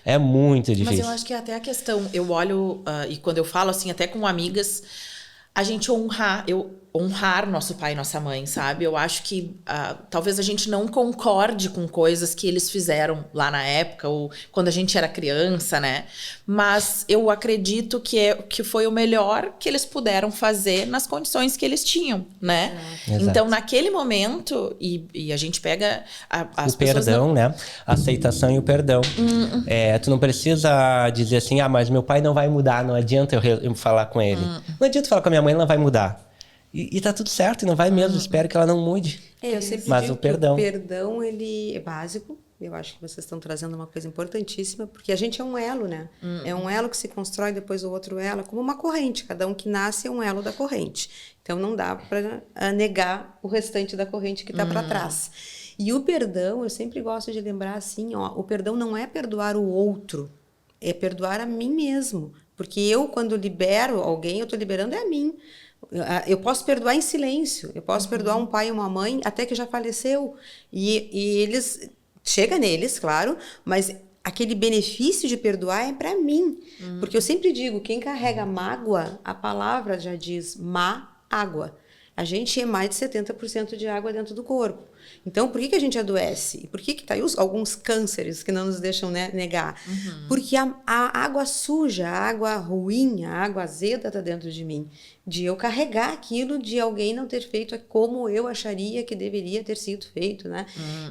É muito difícil. Mas eu acho que é até a questão, eu olho, e quando eu falo assim, até com amigas, a gente honrar nosso pai e nossa mãe, sabe? Eu acho que talvez a gente não concorde com coisas que eles fizeram lá na época, ou quando a gente era criança, né? Mas eu acredito que foi o melhor que eles puderam fazer nas condições que eles tinham, né? Então, naquele momento, e a gente pega as o pessoas... perdão, né? A aceitação e o perdão. Tu não precisa dizer assim, mas meu pai não vai mudar, não adianta eu falar com ele. Não adianta falar com a minha mãe, ela não vai mudar. E tá tudo certo, e não vai mesmo. Espero que ela não mude. Eu sempre Mas digo o perdão. Que o perdão, ele é básico. Eu acho que vocês estão trazendo uma coisa importantíssima, porque a gente é um elo, né? É um elo que se constrói, depois o outro elo, como uma corrente. Cada um que nasce é um elo da corrente. Então, não dá para negar o restante da corrente que está para trás. E o perdão, eu sempre gosto de lembrar assim, ó, o perdão não é perdoar o outro, é perdoar a mim mesmo. Porque eu, quando libero alguém, eu estou liberando a mim. Eu posso perdoar em silêncio, eu posso perdoar um pai e uma mãe até que já faleceu. E eles, chega neles, claro, mas aquele benefício de perdoar é para mim. Porque eu sempre digo, quem carrega mágoa, a palavra já diz má água. A gente é mais de 70% de água dentro do corpo. Então, por que a gente adoece? E por que tá aí alguns cânceres que não nos deixam, né, negar? Porque a água suja, a água ruim, a água azeda está dentro de mim. De eu carregar aquilo de alguém não ter feito como eu acharia que deveria ter sido feito, né?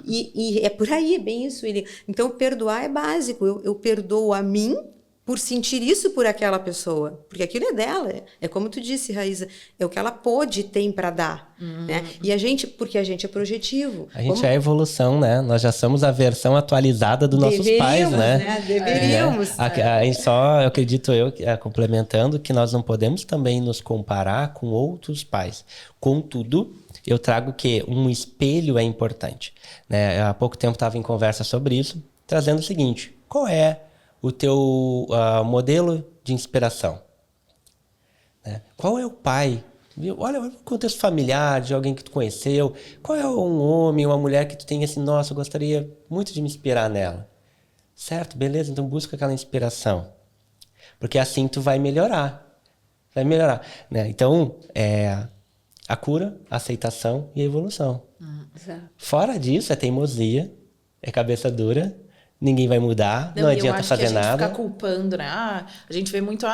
E é por aí, é bem isso. Então, perdoar é básico. Eu perdoo a mim por sentir isso por aquela pessoa, porque aquilo é dela, é como tu disse, Raíza, é o que ela pôde tem para dar, né? E porque a gente é projetivo. A gente é a evolução, né? Nós já somos a versão atualizada dos nossos pais, né? Deveríamos. Eu acredito complementando, que nós não podemos também nos comparar com outros pais. Contudo, eu trago que um espelho é importante, né? Há pouco tempo estava em conversa sobre isso, trazendo o seguinte: qual é o teu modelo de inspiração? Né? Qual é o pai? Olha o contexto familiar de alguém que tu conheceu. Qual é um homem, uma mulher que tu tem assim, nossa, eu gostaria muito de me inspirar nela. Certo, beleza, então busca aquela inspiração. Porque assim tu vai melhorar. Né? Então, a cura, a aceitação e a evolução. Exato. Fora disso, é teimosia, é cabeça dura, ninguém vai mudar, não adianta fazer nada. A gente fica culpando, né? A gente vê muito,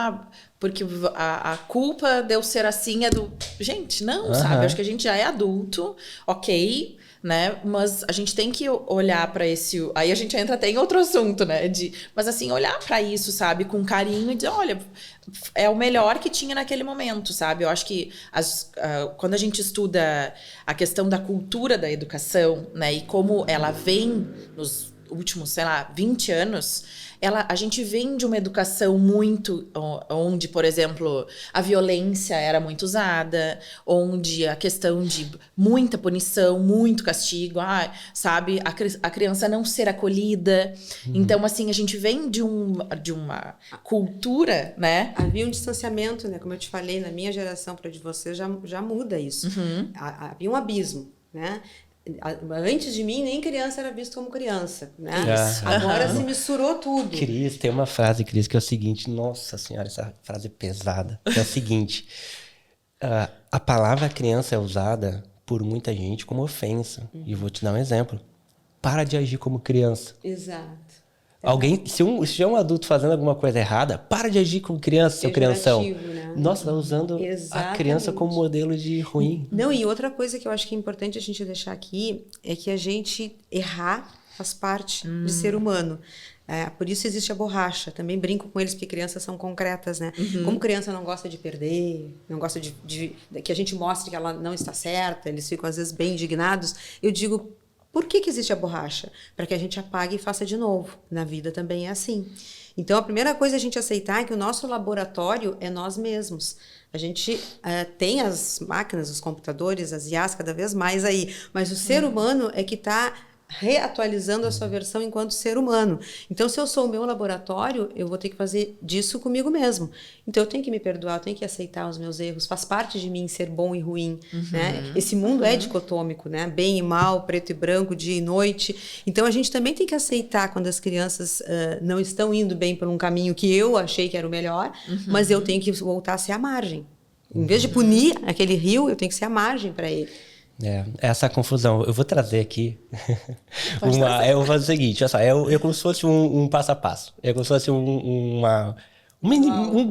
porque a culpa de eu ser assim é do... Gente, não, sabe? Acho que a gente já é adulto, ok, né? Mas a gente tem que olhar pra esse... Aí a gente entra até em outro assunto, né? Mas assim, olhar pra isso, sabe? Com carinho e dizer, olha, é o melhor que tinha naquele momento, sabe? Eu acho que quando a gente estuda a questão da cultura da educação, né? E como ela vem nos últimos, sei lá, 20 anos, a gente vem de uma educação muito... Onde, por exemplo, a violência era muito usada, onde a questão de muita punição, muito castigo, sabe? A criança não ser acolhida. Então, assim, a gente vem de uma cultura, né? Havia um distanciamento, né? Como eu te falei, na minha geração para de você já muda isso. Havia um abismo, né? Antes de mim, nem criança era visto como criança, né? Agora se misturou tudo. Cris, tem uma frase, Cris, que é o seguinte, nossa senhora, essa frase é pesada, que é o seguinte: a palavra criança é usada por muita gente como ofensa. E vou te dar um exemplo. Para de agir como criança. Exato. Alguém, se é um adulto fazendo alguma coisa errada, para de agir como criança, seu crianção. Né? Nossa, tá usando a criança como modelo de ruim. Não, e outra coisa que eu acho que é importante a gente deixar aqui é que a gente errar faz parte de ser humano. Por isso existe a borracha. Também brinco com eles porque crianças são concretas, né? Como criança não gosta de perder, não gosta de que a gente mostre que ela não está certa, eles ficam às vezes bem indignados. Eu digo, por que existe a borracha? Para que a gente apague e faça de novo. Na vida também é assim. Então, a primeira coisa é a gente aceitar que o nosso laboratório é nós mesmos. A gente tem as máquinas, os computadores, as IAs cada vez mais aí, mas o ser humano é que está reatualizando a sua versão enquanto ser humano. Então, se eu sou o meu laboratório, eu vou ter que fazer disso comigo mesmo. Então, eu tenho que me perdoar, eu tenho que aceitar os meus erros. Faz parte de mim ser bom e ruim, né? Esse mundo é dicotômico, né? Bem e mal, preto e branco, dia e noite. Então, a gente também tem que aceitar quando as crianças não estão indo bem por um caminho que eu achei que era o melhor, mas eu tenho que voltar a ser a margem. Em vez de punir aquele rio, eu tenho que ser a margem para ele. Essa confusão. Eu vou trazer aqui eu vou fazer o seguinte, olha só, é como se fosse um passo a passo. É como se fosse um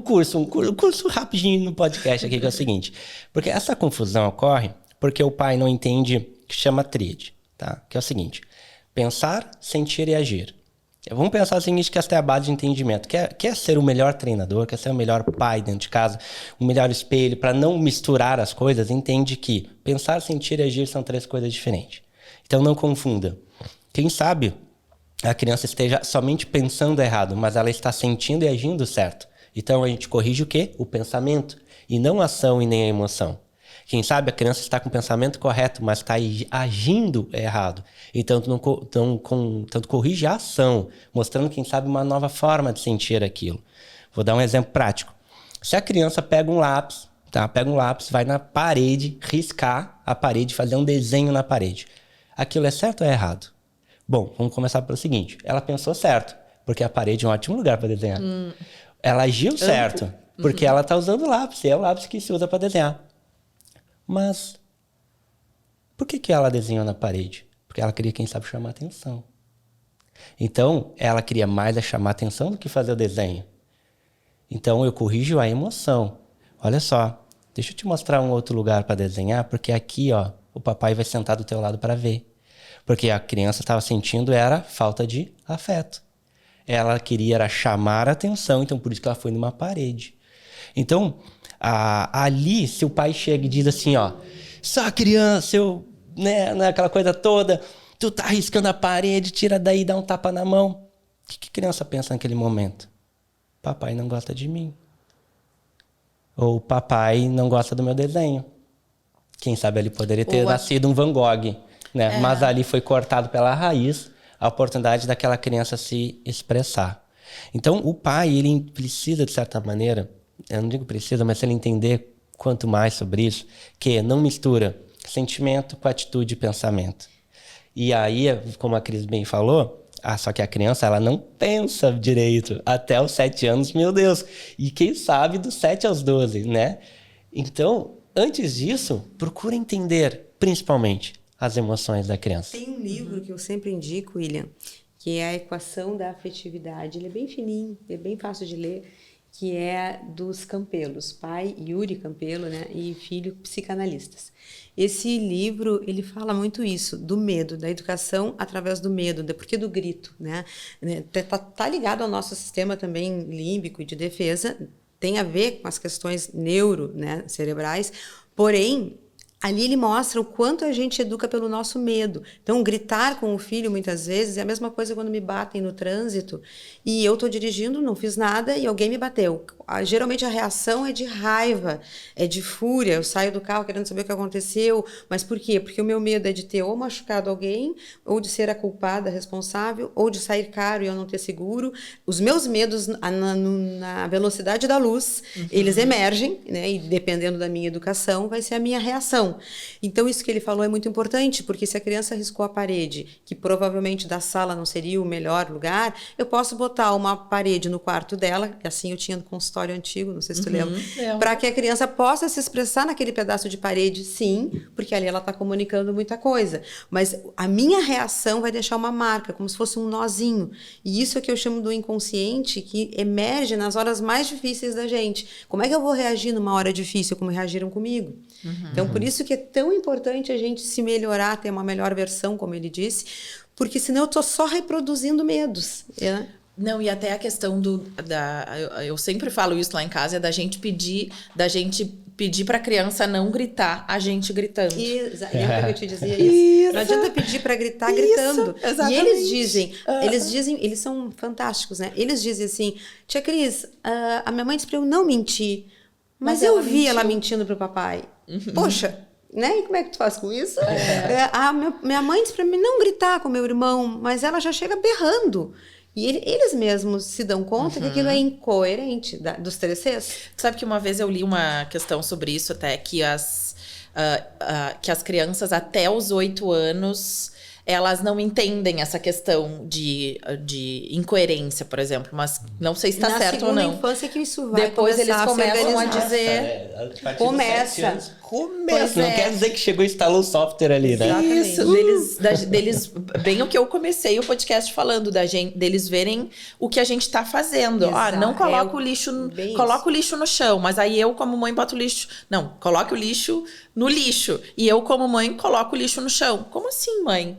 curso rapidinho no podcast aqui, que é o seguinte. Porque essa confusão ocorre porque o pai não entende, que chama tríade, tá? Que é o seguinte: pensar, sentir e agir. Vamos pensar o seguinte, que essa é a base de entendimento. Quer ser o melhor treinador, quer ser o melhor pai dentro de casa, o melhor espelho, para não misturar as coisas, entende que pensar, sentir e agir são 3 coisas diferentes. Então não confunda. Quem sabe a criança esteja somente pensando errado, mas ela está sentindo e agindo certo. Então a gente corrige o quê? O pensamento, e não a ação e nem a emoção. Quem sabe a criança está com o pensamento correto, mas está agindo errado. Então, tanto corrige a ação, mostrando, quem sabe, uma nova forma de sentir aquilo. Vou dar um exemplo prático. Se a criança pega um lápis, tá? Vai na parede, riscar a parede, fazer um desenho na parede. Aquilo é certo ou é errado? Bom, vamos começar pelo seguinte. Ela pensou certo, porque a parede é um ótimo lugar para desenhar. Ela agiu certo, porque ela está usando o lápis, e é o lápis que se usa para desenhar. Mas por que ela desenhou na parede? Porque ela queria, quem sabe, chamar atenção. Então, ela queria mais chamar atenção do que fazer o desenho. Então, eu corrijo a emoção. Olha só, deixa eu te mostrar um outro lugar para desenhar, porque aqui, ó, o papai vai sentar do teu lado para ver. Porque a criança estava sentindo era falta de afeto. ela queria era chamar a atenção, então por isso que ela foi numa parede. Então, ali, se o pai chega e diz assim, ó, só criança, né, aquela coisa toda, tu tá riscando a parede, tira daí, dá um tapa na mão. O que a criança pensa naquele momento? Papai não gosta de mim. Ou papai não gosta do meu desenho. Quem sabe ele poderia ter nascido um Van Gogh, né? Mas ali foi cortado pela raiz a oportunidade daquela criança se expressar. Então, o pai, ele precisa, de certa maneira, eu não digo precisa, mas se ele entender quanto mais sobre isso, que não mistura sentimento com atitude e pensamento. E aí, como a Cris bem falou, só que a criança, ela não pensa direito até os 7 anos, meu Deus. E quem sabe dos 7 aos 12, né? Então, antes disso, procura entender, principalmente, as emoções da criança. Tem um livro que eu sempre indico, William, que é a Equação da Afetividade. Ele é bem fininho, é bem fácil de ler, que é dos Campelos, pai Yuri Campelo, né, e filho psicanalistas. Esse livro, ele fala muito isso, do medo, da educação através do medo, do porquê do grito, né? Tá ligado ao nosso sistema também límbico e de defesa, tem a ver com as questões né, cerebrais, porém, ali ele mostra o quanto a gente educa pelo nosso medo. Então, gritar com o filho, muitas vezes, é a mesma coisa quando me batem no trânsito e eu estou dirigindo, não fiz nada e alguém me bateu. Geralmente a reação é de raiva, é de fúria. Eu saio do carro querendo saber o que aconteceu. Mas por quê? Porque o meu medo é de ter ou machucado alguém, ou de ser a culpada, responsável, ou de sair caro e eu não ter seguro. Os meus medos, na velocidade da luz, eles emergem, né? E dependendo da minha educação, vai ser a minha reação. Então, isso que ele falou é muito importante, porque se a criança riscou a parede, que provavelmente da sala não seria o melhor lugar, eu posso botar uma parede no quarto dela, e assim eu tinha no consultório antigo, não sei se tu lembra, para que a criança possa se expressar naquele pedaço de parede, sim, porque ali ela está comunicando muita coisa. Mas a minha reação vai deixar uma marca, como se fosse um nozinho. E isso é que eu chamo do inconsciente, que emerge nas horas mais difíceis da gente. Como é que eu vou reagir numa hora difícil, como reagiram comigo? Então, por isso que é tão importante a gente se melhorar, ter uma melhor versão, como ele disse, porque senão eu estou só reproduzindo medos, né? Não, e até a questão eu sempre falo isso lá em casa, é da gente pedir para a criança não gritar, a gente gritando. Lembra que eu te dizia isso? Não adianta pedir para gritar gritando. Exatamente. E eles dizem, eles são fantásticos, né? Eles dizem assim, tia Cris, a minha mãe disse para eu não mentir, mas eu vi ela mentindo pro papai. Poxa, né? E como é que tu faz com isso? Minha mãe disse para mim não gritar com meu irmão, mas ela já chega berrando. E eles mesmos se dão conta que aquilo é incoerente dos 3 Cs. Sabe que uma vez eu li uma questão sobre isso até, que as crianças até os 8 anos, elas não entendem essa questão de incoerência, por exemplo. Mas não sei se está certo ou não. Na infância que isso vai depois eles começam a dizer... Começa. Não quer dizer que chegou e instalou o software ali, né? Isso, deles bem o que eu comecei o podcast falando, deles verem o que a gente tá fazendo. Exato. Não coloca o lixo, coloca o lixo no chão, mas aí eu como mãe boto o lixo. Não, coloque o lixo no lixo. E eu como mãe coloco o lixo no chão. Como assim, mãe?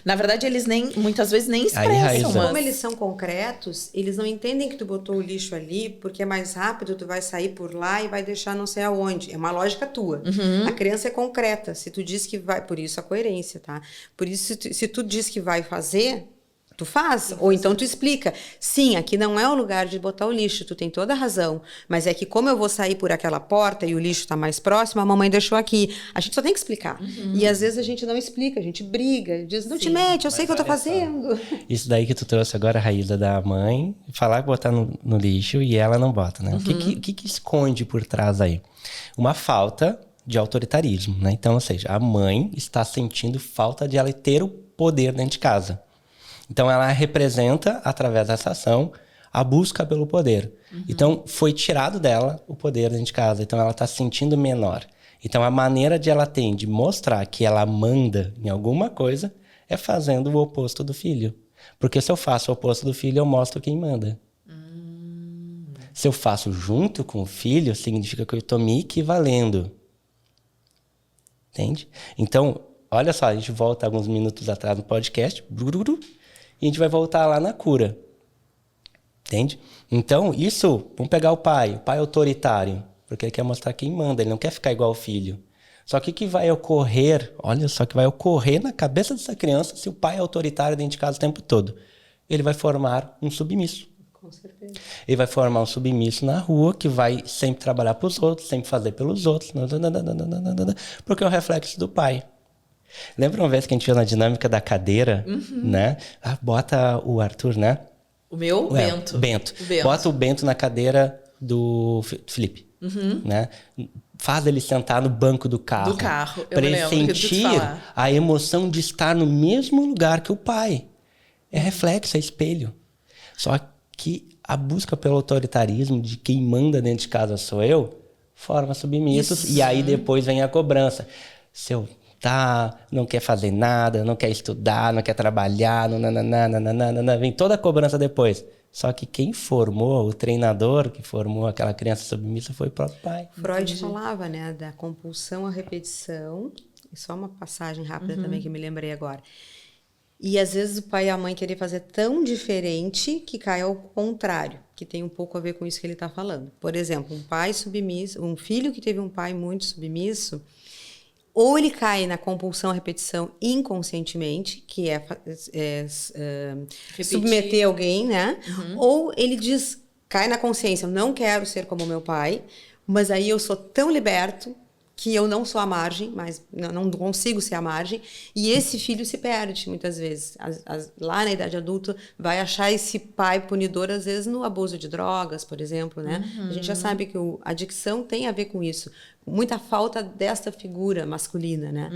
Na verdade, eles muitas vezes nem expressam. Mas como eles são concretos, eles não entendem que tu botou o lixo ali, porque é mais rápido, tu vai sair por lá e vai deixar não sei aonde. É uma lógica tua. A criança é concreta. Se tu diz que vai... Por isso a coerência, tá? Por isso, se tu diz que vai fazer, tu faz. Ou então tu explica. Sim, aqui não é o lugar de botar o lixo. Tu tem toda a razão. Mas é que como eu vou sair por aquela porta e o lixo tá mais próximo, a mamãe deixou aqui. A gente só tem que explicar. E às vezes a gente não explica. A gente briga. Diz, não te mete, eu sei o que eu tô fazendo. Isso daí que tu trouxe agora, Raíza, da mãe. Falar que botar no lixo e ela não bota, né? O que esconde por trás aí? Uma falta de autoritarismo, né? Então, ou seja, a mãe está sentindo falta de ela ter o poder dentro de casa. Então, ela representa, através dessa ação, a busca pelo poder. Então, foi tirado dela o poder dentro de casa. Então, ela está se sentindo menor. Então, a maneira de ela ter de mostrar que ela manda em alguma coisa é fazendo o oposto do filho. Porque se eu faço o oposto do filho, eu mostro quem manda. Se eu faço junto com o filho, significa que eu estou me equivalendo. Entende? Então, olha só, a gente volta alguns minutos atrás no podcast, e a gente vai voltar lá na cura. Entende? Então, isso, vamos pegar o pai autoritário, porque ele quer mostrar quem manda, ele não quer ficar igual ao filho. Só que o que vai ocorrer, olha só, que vai ocorrer na cabeça dessa criança se o pai é autoritário dentro de casa o tempo todo? Ele vai formar um submisso. Com certeza. Ele vai formar um submisso na rua que vai sempre trabalhar para os outros, sempre fazer pelos outros, porque é o reflexo do pai. Lembra uma vez que a gente viu na dinâmica da cadeira, né? Bota o Arthur, né? O meu? Bento. Bento. Bota o Bento na cadeira do Felipe, né? Faz ele sentar no banco do carro. Do carro, eu para me ele lembro de sentir falar. a emoção de estar no mesmo lugar que o pai. É reflexo, é espelho. Só que a busca pelo autoritarismo de quem manda dentro de casa sou eu, forma submissos. E aí depois vem a cobrança. Seu não quer fazer nada, não quer estudar, não quer trabalhar, vem toda a cobrança depois. Só que quem formou, o treinador que formou aquela criança submissa foi o próprio pai. Freud falava, né, da compulsão à repetição. E só uma passagem rápida também que eu me lembrei agora. E às vezes o pai e a mãe querem fazer tão diferente que cai ao contrário, que tem um pouco a ver com isso que ele está falando. Por exemplo, um pai submisso, um filho que teve um pai muito submisso, ou ele cai na compulsão à repetição inconscientemente, que é submeter alguém, né? Ou ele cai na consciência, eu não quero ser como meu pai, mas aí eu sou tão liberto que eu não sou a margem, mas não consigo ser a margem, e esse filho se perde muitas vezes. Lá na idade adulta, vai achar esse pai punidor, às vezes, no abuso de drogas, por exemplo, né? A gente já sabe que a adicção tem a ver com isso. Muita falta desta figura masculina, né?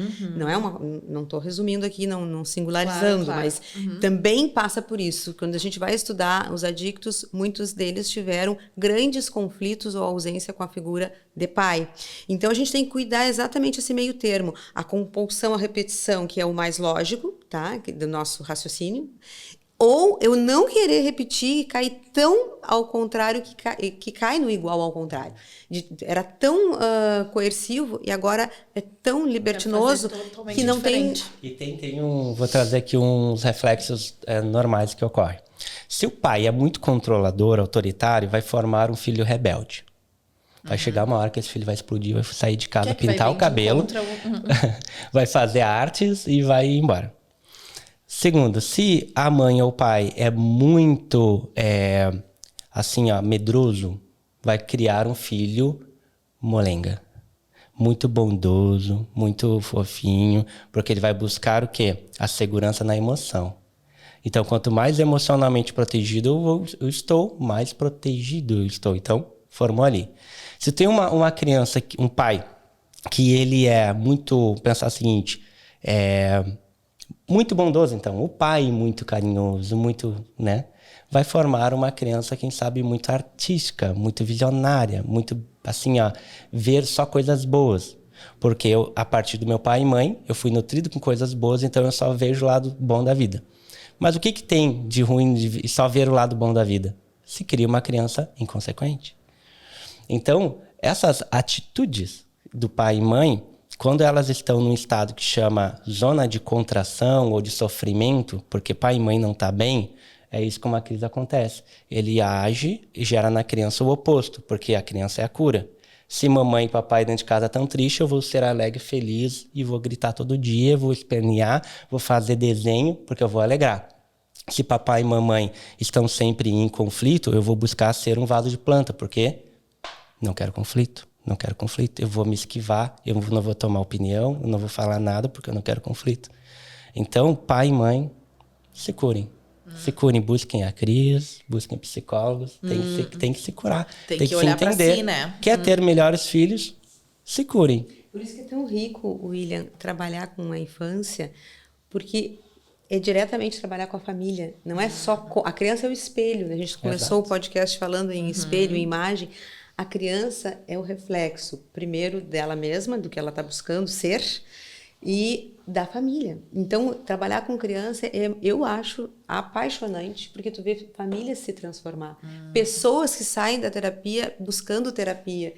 Não estou resumindo aqui, não singularizando, claro. Mas também passa por isso. Quando a gente vai estudar os adictos, muitos deles tiveram grandes conflitos ou ausência com a figura de pai. Então a gente tem que cuidar exatamente esse meio termo. A compulsão à repetição, que é o mais lógico, tá? Do nosso raciocínio. Ou eu não querer repetir e cair tão ao contrário que cai no igual ao contrário. Era tão coercivo e agora é tão libertinoso que não diferente. Tem vou trazer aqui uns reflexos normais que ocorrem. Se o pai é muito controlador, autoritário, vai formar um filho rebelde. Vai chegar uma hora que esse filho vai explodir, vai sair de casa, pintar o cabelo, vai fazer artes e vai embora. Segundo, se a mãe ou o pai é muito, medroso, vai criar um filho molenga. Muito bondoso, muito fofinho, porque ele vai buscar o quê? A segurança na emoção. Então, quanto mais emocionalmente protegido eu estou, mais protegido eu estou. Então, formou ali. Se tem uma criança, um pai, que ele é muito, pensar o seguinte, muito bondoso, então. O pai muito carinhoso, muito, né? Vai formar uma criança, quem sabe, muito artística, muito visionária, muito, ver só coisas boas. Porque eu, a partir do meu pai e mãe, eu fui nutrido com coisas boas, então eu só vejo o lado bom da vida. Mas o que tem de ruim de só ver o lado bom da vida? Se cria uma criança inconsequente. Então, essas atitudes do pai e mãe, quando elas estão num estado que chama zona de contração ou de sofrimento, porque pai e mãe não estão bem, é isso como a crise acontece. Ele age e gera na criança o oposto, porque a criança é a cura. Se mamãe e papai dentro de casa estão tristes, eu vou ser alegre, feliz e vou gritar todo dia, vou espernear, vou fazer desenho, porque eu vou alegrar. Se papai e mamãe estão sempre em conflito, eu vou buscar ser um vaso de planta, porque não quero conflito. Não quero conflito, eu vou me esquivar, eu não vou tomar opinião, eu não vou falar nada porque eu não quero conflito. Então, pai e mãe, se curem. Se curem, busquem a Cris, busquem psicólogos, tem que se curar. Tem que olhar para si, né? Quer ter melhores filhos, se curem. Por isso que é tão rico, William, trabalhar com a infância, porque é diretamente trabalhar com a família. Não é só... A criança é o espelho. A gente começou o podcast falando em espelho, em imagem. A criança é o reflexo, primeiro, dela mesma, do que ela está buscando ser, e da família. Então, trabalhar com criança, eu acho apaixonante, porque tu vê famílias se transformar. Pessoas que saem da terapia buscando terapia.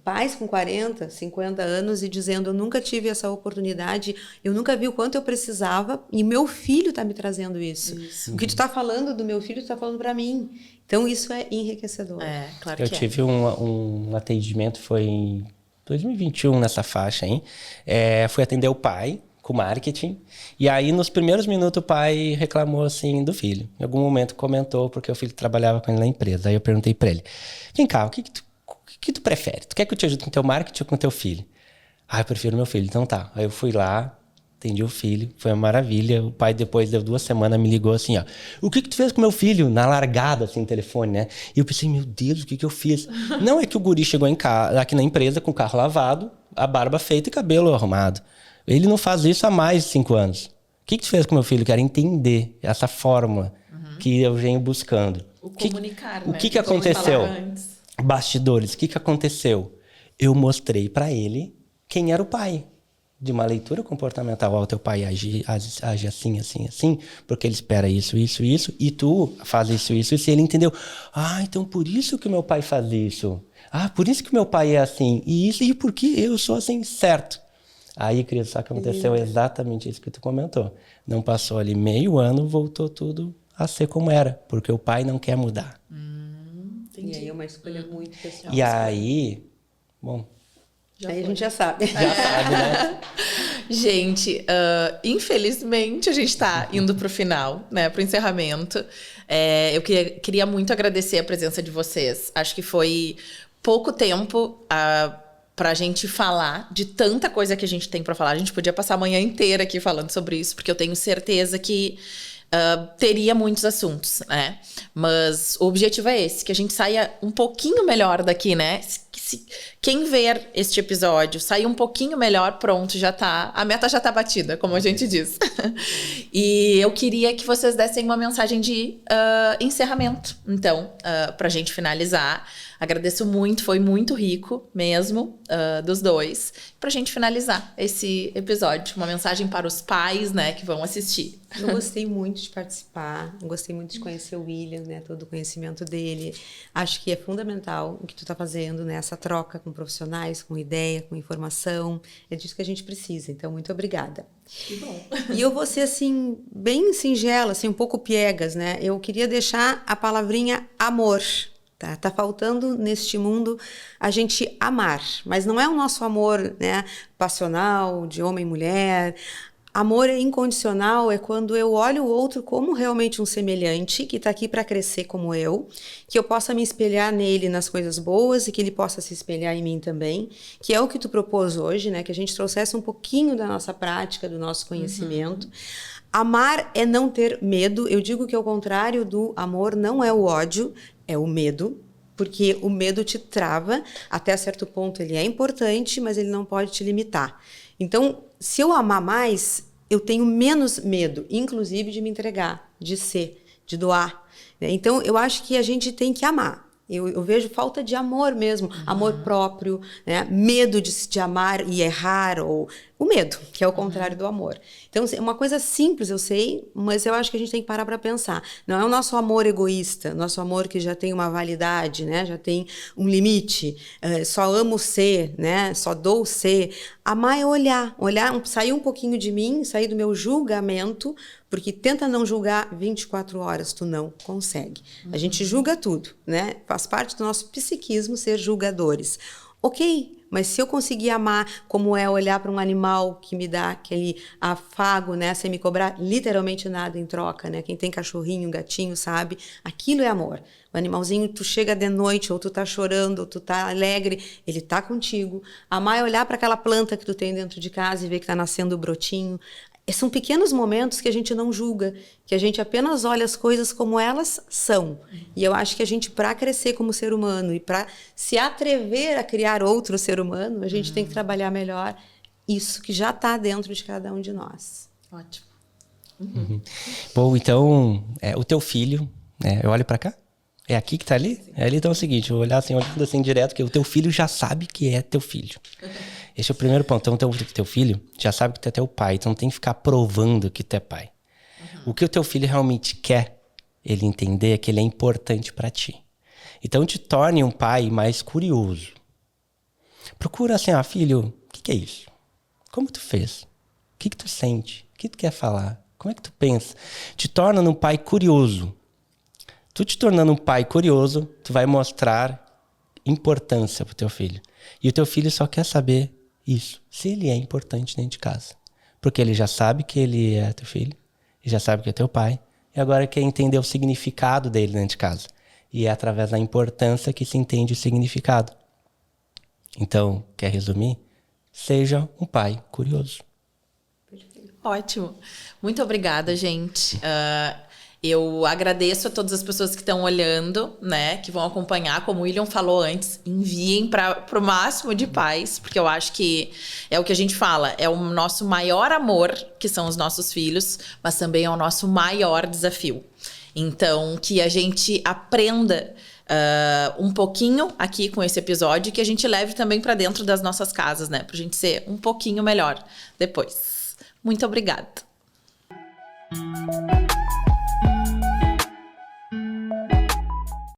Pais com 40, 50 anos e dizendo, eu nunca tive essa oportunidade, eu nunca vi o quanto eu precisava e meu filho está me trazendo isso. O que tu está falando do meu filho, tu está falando para mim. Então, isso é enriquecedor. Claro que eu tive um atendimento, foi em 2021, nessa faixa, hein? Fui atender o pai com marketing. E aí, nos primeiros minutos, o pai reclamou, assim, do filho. Em algum momento comentou, porque o filho trabalhava com ele na empresa. Aí eu perguntei pra ele, vem cá, o que tu prefere? Tu quer que eu te ajude com teu marketing ou com teu filho? Eu prefiro meu filho. Então tá. Aí eu fui lá, atendi o filho, foi uma maravilha. O pai, depois de 2 semanas, me ligou assim, ó. O que tu fez com meu filho? Na largada, assim, no telefone, né? E eu pensei, meu Deus, o que eu fiz? Não, é que o guri chegou aqui na empresa com o carro lavado, a barba feita e cabelo arrumado. Ele não faz isso há mais de 5 anos. O que tu fez com meu filho? Eu quero entender essa forma que eu venho buscando. O comunicar, né? O que aconteceu? Bastidores, o que aconteceu? Eu mostrei pra ele quem era o pai. De uma leitura comportamental, ó, teu pai age assim, assim, assim, porque ele espera isso, isso, isso, e tu faz isso, isso, isso, e ele entendeu. Então por isso que meu pai faz isso. Por isso que meu pai é assim, e isso, e por que eu sou assim, certo? Aí, Cris, só que aconteceu exatamente isso que tu comentou. Não passou ali meio ano, voltou tudo a ser como era, porque o pai não quer mudar. E aí é uma escolha muito pessoal. E aí, bom... Aí a gente já sabe. Já sabe, né? Gente, infelizmente a gente está indo para o final, né? Para o encerramento. Eu queria muito agradecer a presença de vocês. Acho que foi pouco tempo para a gente falar de tanta coisa que a gente tem para falar. A gente podia passar a manhã inteira aqui falando sobre isso, porque eu tenho certeza que teria muitos assuntos, né? Mas o objetivo é esse, que a gente saia um pouquinho melhor daqui, né? Quem ver este episódio sair um pouquinho melhor, pronto, já tá. A meta já tá batida, como a gente diz. E eu queria que vocês dessem uma mensagem de encerramento. Então, pra gente finalizar, agradeço muito, foi muito rico mesmo, dos dois. Pra gente finalizar esse episódio, uma mensagem para os pais, né, que vão assistir. Eu gostei muito de participar, gostei muito de conhecer o William, né, todo o conhecimento dele. Acho que é fundamental o que tu tá fazendo, né, essa troca com profissionais, com ideia, com informação. É disso que a gente precisa, então muito obrigada. Que bom. E eu vou ser, assim, bem singela, assim, um pouco piegas, né? Eu queria deixar a palavrinha amor. Tá faltando neste mundo a gente amar, mas não é o nosso amor, né, passional, de homem e mulher. Amor incondicional é quando eu olho o outro como realmente um semelhante que está aqui para crescer como eu, que eu possa me espelhar nele nas coisas boas e que ele possa se espelhar em mim também, que é o que tu propôs hoje, né, que a gente trouxesse um pouquinho da nossa prática, do nosso conhecimento. Amar é não ter medo. Eu digo que ao contrário do amor não é o ódio, é o medo, porque o medo te trava, até certo ponto ele é importante, mas ele não pode te limitar. Então, se eu amar mais, eu tenho menos medo, inclusive de me entregar, de ser, de doar, né? Então, eu acho que a gente tem que amar. Eu vejo falta de amor mesmo, amor próprio, né? Medo de amar e errar, ou o medo, que é o contrário do amor. Então, é uma coisa simples, eu sei, mas eu acho que a gente tem que parar para pensar. Não é o nosso amor egoísta, nosso amor que já tem uma validade, né? Já tem um limite, só amo ser, né? Só dou ser. Amar é olhar, sair um pouquinho de mim, sair do meu julgamento, porque tenta não julgar 24 horas, tu não consegue. A gente julga tudo, né? Faz parte do nosso psiquismo ser julgadores. Ok, mas se eu conseguir amar como é olhar para um animal que me dá aquele afago, né, sem me cobrar literalmente nada em troca, né? Quem tem cachorrinho, gatinho, sabe? Aquilo é amor. O animalzinho, tu chega de noite, ou tu tá chorando, ou tu tá alegre, ele tá contigo. Amar é olhar para aquela planta que tu tem dentro de casa e ver que tá nascendo o brotinho. São pequenos momentos que a gente não julga, que a gente apenas olha as coisas como elas são. E eu acho que a gente, para crescer como ser humano e para se atrever a criar outro ser humano, a gente tem que trabalhar melhor isso que já está dentro de cada um de nós. Ótimo. Bom, então, o teu filho, né, eu olho para cá? É aqui que tá ali? É ali, então é o seguinte, eu vou olhar assim, olhando assim direto, que o teu filho já sabe que é teu filho. Esse é o primeiro ponto. Então, teu filho já sabe que tu é teu pai. Então, não tem que ficar provando que tu é pai. O que o teu filho realmente quer ele entender é que ele é importante para ti. Então, te torne um pai mais curioso. Procura assim, filho, o que é isso? Como tu fez? O que tu sente? O que tu quer falar? Como é que tu pensa? Te torna um pai curioso. Tu te tornando um pai curioso, tu vai mostrar importância pro teu filho. E o teu filho só quer saber isso, se ele é importante dentro de casa. Porque ele já sabe que ele é teu filho, ele já sabe que é teu pai, e agora quer entender o significado dele dentro de casa. E é através da importância que se entende o significado. Então, quer resumir? Seja um pai curioso. Ótimo. Muito obrigada, gente. Eu agradeço a todas as pessoas que estão olhando, né? Que vão acompanhar, como o William falou antes. Enviem para o máximo de pais, porque eu acho que é o que a gente fala. É o nosso maior amor, que são os nossos filhos, mas também é o nosso maior desafio. Então, que a gente aprenda um pouquinho aqui com esse episódio, que a gente leve também para dentro das nossas casas, né? Pra gente ser um pouquinho melhor depois. Muito obrigada.